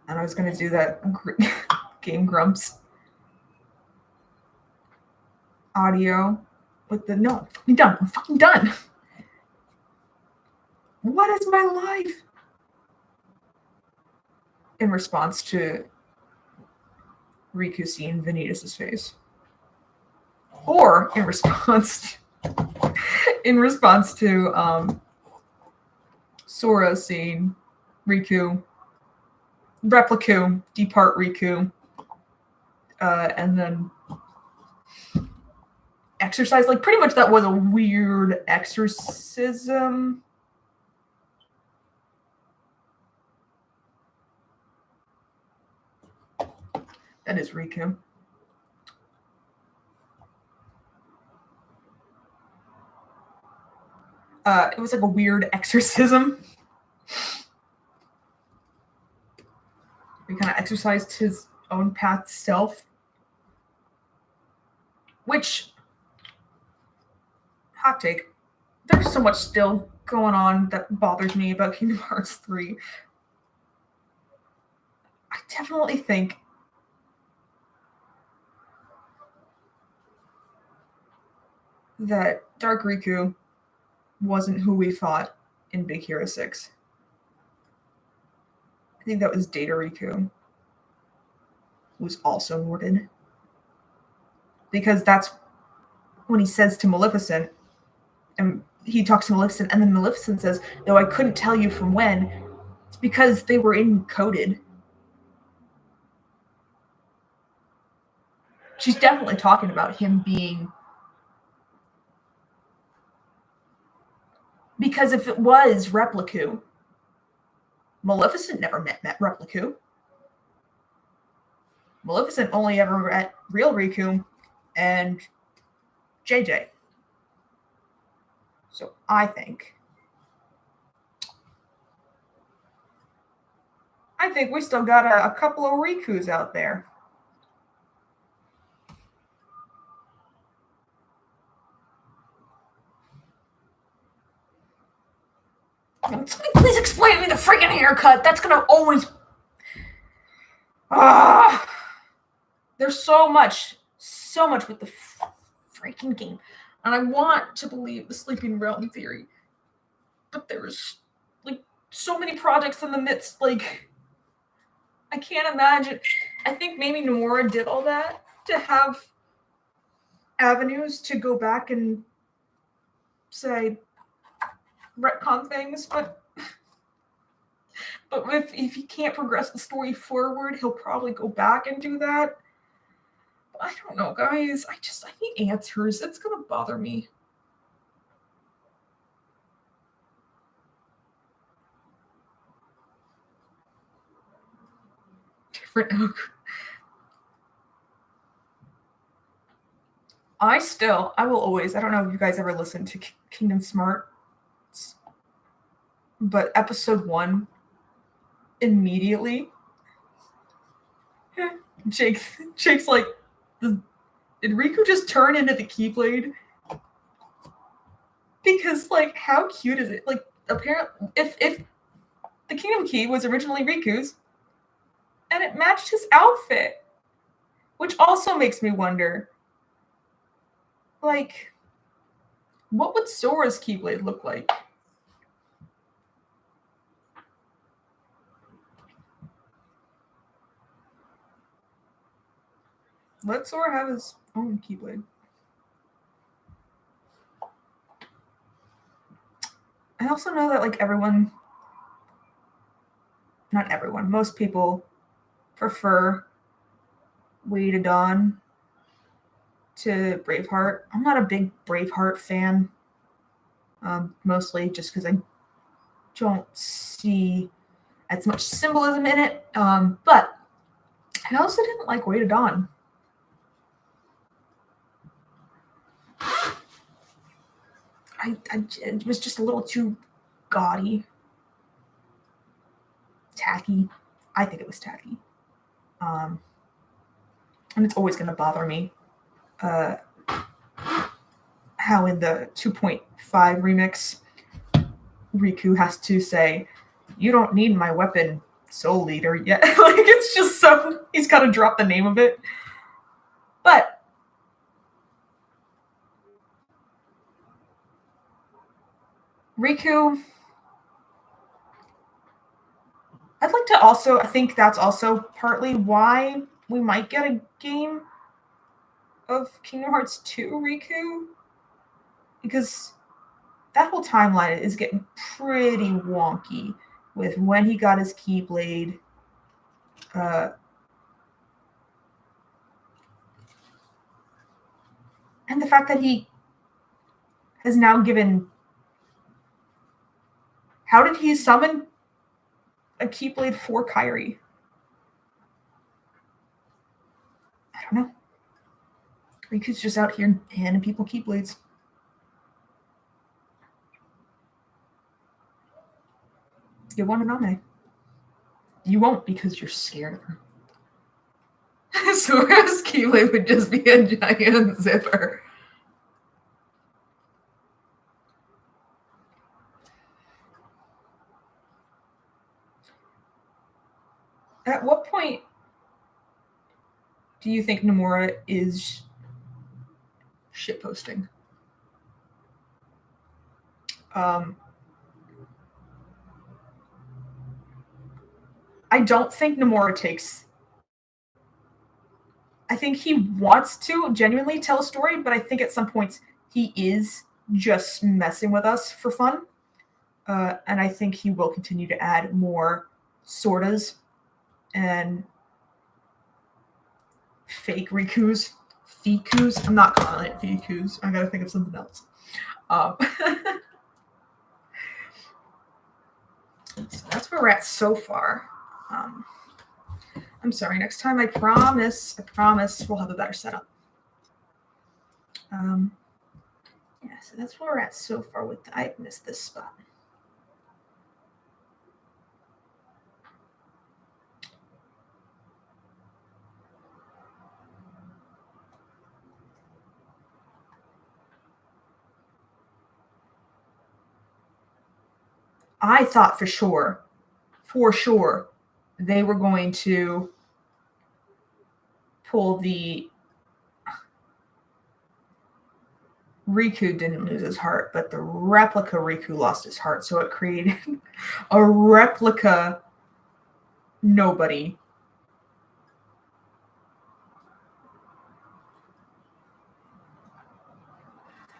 And I was going to do that Game Grumps audio with the... No, I'm fucking done. What is my life? In response to Riku seeing Vanitas' face. Or in response to Sora seeing Riku, Repliku, depart Riku, and then exercise. Like, pretty much that was a weird exorcism. That is Riku. It was like a weird exorcism. He kind of exercised his own path self. Which, hot take, there's so much still going on that bothers me about Kingdom Hearts 3. I definitely think that Dark Riku wasn't who we thought in Big Hero 6. I think that was Data Riku. who's also Norded. Because that's when he says to Maleficent, and he talks to Maleficent, and then Maleficent says, "Though I couldn't tell you from when, it's because they were encoded." She's definitely talking about him being... Because if it was Repliku, Maleficent never met Repliku. Maleficent only ever met real Riku and JJ. So I think we still got a couple of Rikus out there. Somebody please explain to me the freaking haircut. That's gonna always... There's so much with the freaking game. And I want to believe the Sleeping Realm theory. But there's like so many projects in the midst, like I can't imagine. I think maybe Nomura did all that to have avenues to go back and say retcon things, but if he can't progress the story forward, he'll probably go back and do that. But I don't know, guys. I need answers. It's gonna bother me. Different oak. I will always, I don't know if you guys ever listened to Kingdom Smart, but episode 1, immediately, Jake's like, did Riku just turn into the Keyblade? Because, like, how cute is it? Like, apparently, if the Kingdom Key was originally Riku's, and it matched his outfit, which also makes me wonder, like, what would Sora's Keyblade look like? Let Sora have his own Keyblade. I also know that, like, not everyone, most people prefer Way to Dawn to Braveheart. I'm not a big Braveheart fan, mostly just because I don't see as much symbolism in it. But I also didn't like Way to Dawn. It was just a little too gaudy, tacky. I think it was tacky. And it's always going to bother me how in the 2.5 remix, Riku has to say, "You don't need my weapon, Soul Leader," yet. Like, it's just so... He's got to drop the name of it. But Riku... I'd like to also... I think that's also partly why we might get a game of Kingdom Hearts 2 Riku. Because that whole timeline is getting pretty wonky with when he got his Keyblade. And the fact that he has now given... How did he summon a Keyblade for Kairi? I don't know. Riku's just out here handing people Keyblades. You want to nominate. You won't because you're scared of her. Sora's Keyblade would just be a giant zipper. At what point do you think Nomura is shitposting? I don't think Nomura takes I think he wants to genuinely tell a story, but I think at some points he is just messing with us for fun. And I think he will continue to add more sortas and fake Rikus. Fikus. I'm not calling it Fikus. I gotta think of something else. So that's where we're at so far. I'm sorry, next time I promise we'll have a better setup. Yeah, so that's where we're at so far with I missed this spot. I thought for sure, they were going to pull the Riku didn't lose his heart, but the replica Riku lost his heart. So it created a replica nobody.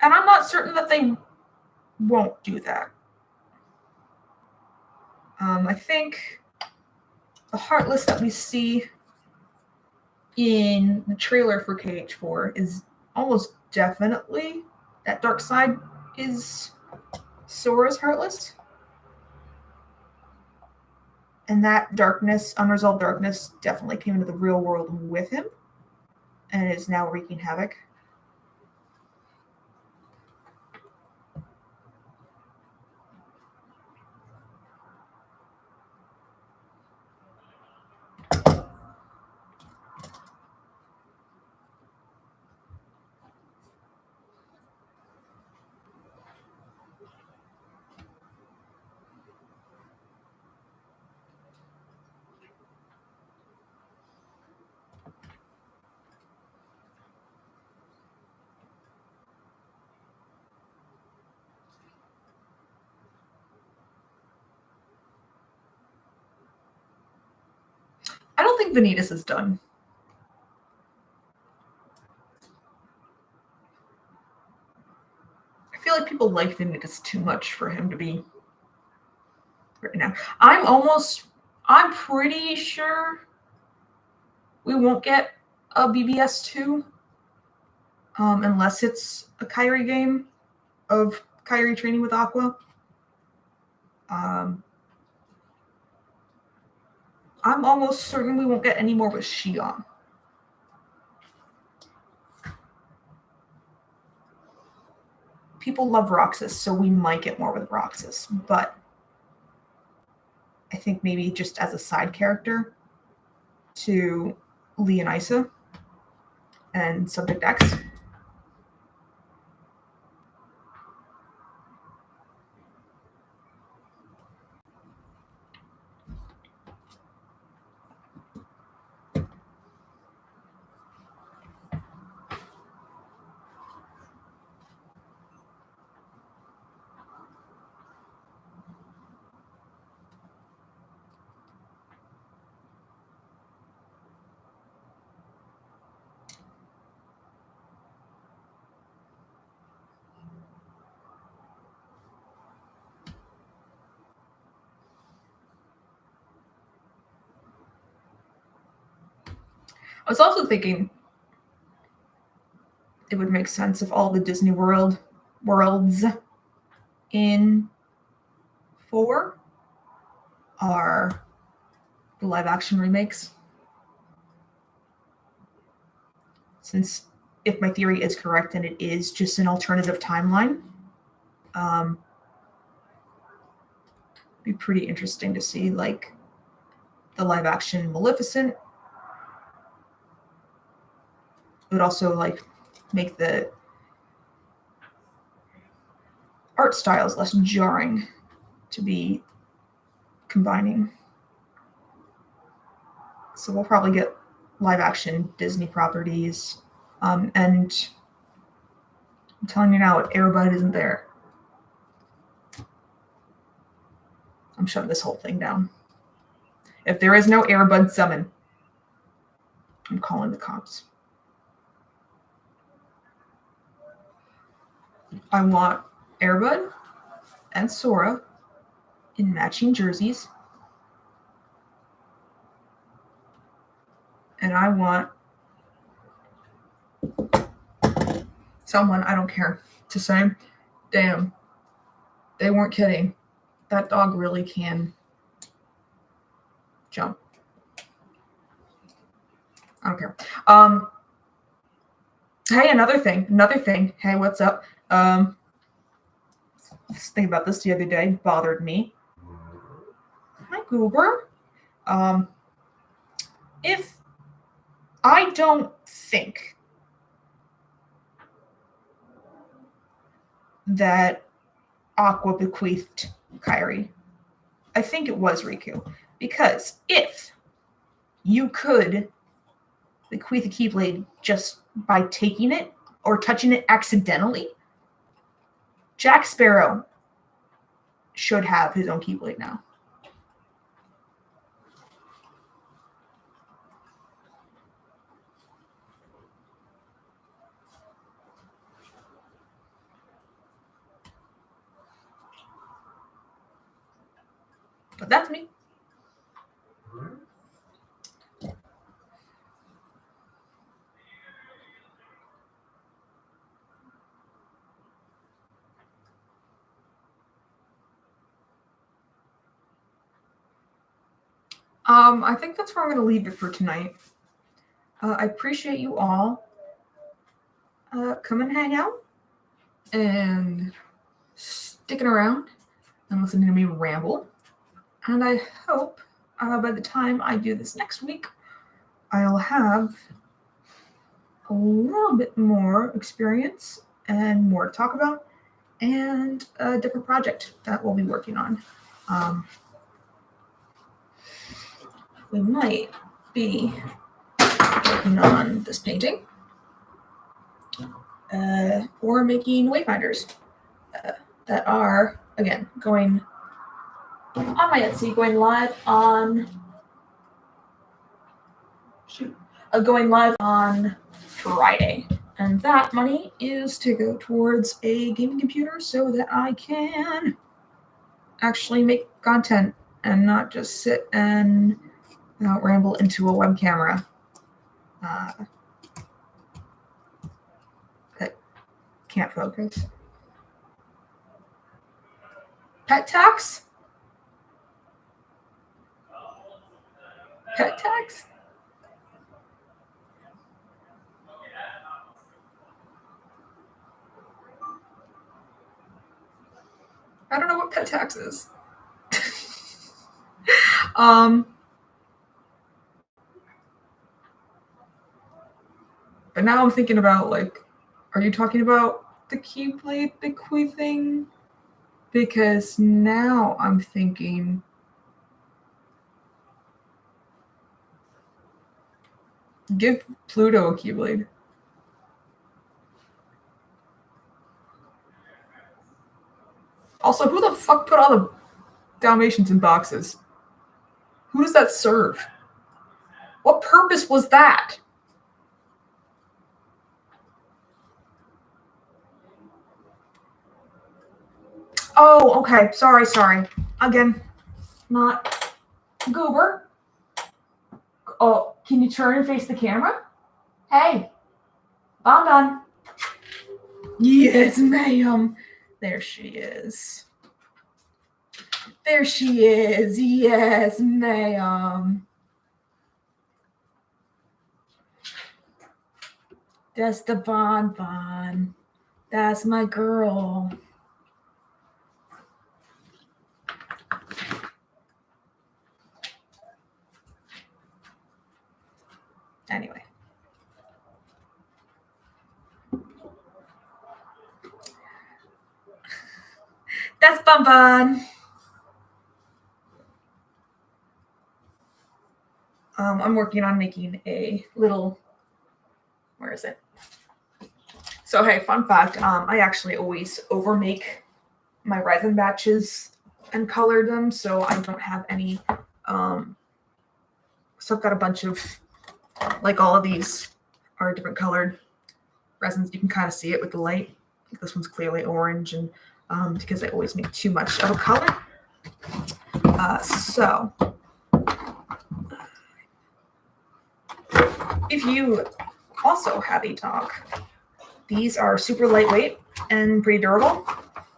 And I'm not certain that they won't do that. I think the Heartless that we see in the trailer for KH4 is almost definitely that dark side is Sora's Heartless. And that darkness, unresolved darkness, definitely came into the real world with him and is now wreaking havoc. I don't think Vanitas is done. I feel like people like Vanitas too much for him to be right now. I'm pretty sure we won't get a BBS 2 unless it's a Kyrie game of Kyrie training with Aqua. I'm almost certain we won't get any more with Shion. People love Roxas, so we might get more with Roxas, but I think maybe just as a side character to Lee and Isa and Subject X. I was also thinking it would make sense if all the Disney worlds in 4 are the live action remakes. Since if my theory is correct and it is just an alternative timeline, be pretty interesting to see like the live action Maleficent. It would also like make the art styles less jarring to be combining. So we'll probably get live action Disney properties. And I'm telling you now, if Airbud isn't there, I'm shutting this whole thing down. If there is no Airbud summon, I'm calling the cops. I want Airbud and Sora in matching jerseys. And I want someone, I don't care, to say, damn, they weren't kidding. That dog really can jump. I don't care. Hey, another thing. Hey, what's up? Just thinking about this the other day, bothered me. Hi, Goober. If I don't think that Aqua bequeathed Kairi, I think it was Riku. Because if you could bequeath a Keyblade just by taking it or touching it accidentally, Jack Sparrow should have his own Keyblade now. But that's me. I think that's where I'm going to leave it for tonight. I appreciate you all come and hang out and sticking around and listening to me ramble. And I hope by the time I do this next week, I'll have a little bit more experience and more to talk about and a different project that we'll be working on. We might be working on this painting or making wayfinders that are, again, going on my Etsy, going live on Friday. And that money is to go towards a gaming computer so that I can actually make content and not just sit and ramble into a web camera. That can't focus. Pet tax? Pet tax? I don't know what pet tax is. But now I'm thinking about, like, are you talking about the Keyblade bequeathing? Because now I'm thinking, give Pluto a Keyblade. Also, who the fuck put all the Dalmatians in boxes? Who does that serve? What purpose was that? Oh, okay. Sorry. Again, not Goober. Oh, can you turn and face the camera? Hey, well done. Yes, ma'am. There she is. Yes, ma'am. That's the Bon. That's my girl. Anyway. That's Bon. I'm working on making a little, where is it? So, hey, fun fact, I actually always overmake my resin batches and color them, so I don't have any, so I've got a bunch of, like all of these are different colored resins. You can kind of see it with the light This one's clearly orange, and because I always make too much of a color. So if you also have a dog, these are super lightweight and pretty durable.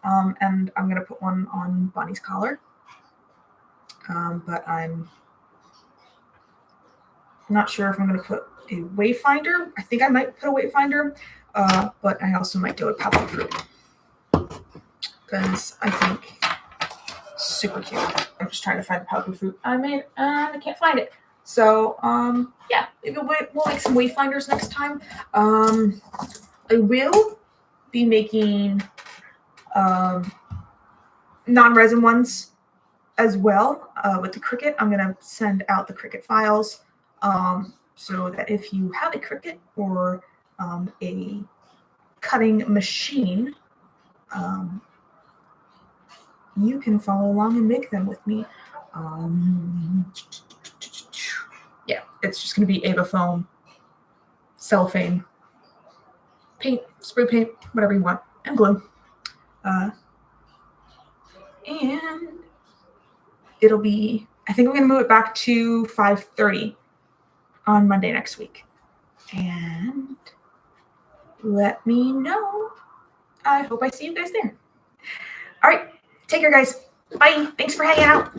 And I'm going to put one on Bonnie's collar. But I'm not sure if I'm going to put a wayfinder. I think I might put a wayfinder, but I also might do a pop-up fruit because I think super cute. I'm just trying to find the pop-up fruit I made, and I can't find it. So yeah, maybe we'll make some wayfinders next time. I will be making non-resin ones as well with the Cricut. I'm going to send out the Cricut files so that if you have a Cricut or a cutting machine, you can follow along and make them with me. Yeah, it's just going to be Ava foam, cellophane, paint, spray paint, whatever you want, and glue. And it'll be, I think I'm going to move it back to 5:30 on Monday next week. And let me know. I hope I see you guys there. All right. Take care, guys. Bye. Thanks for hanging out.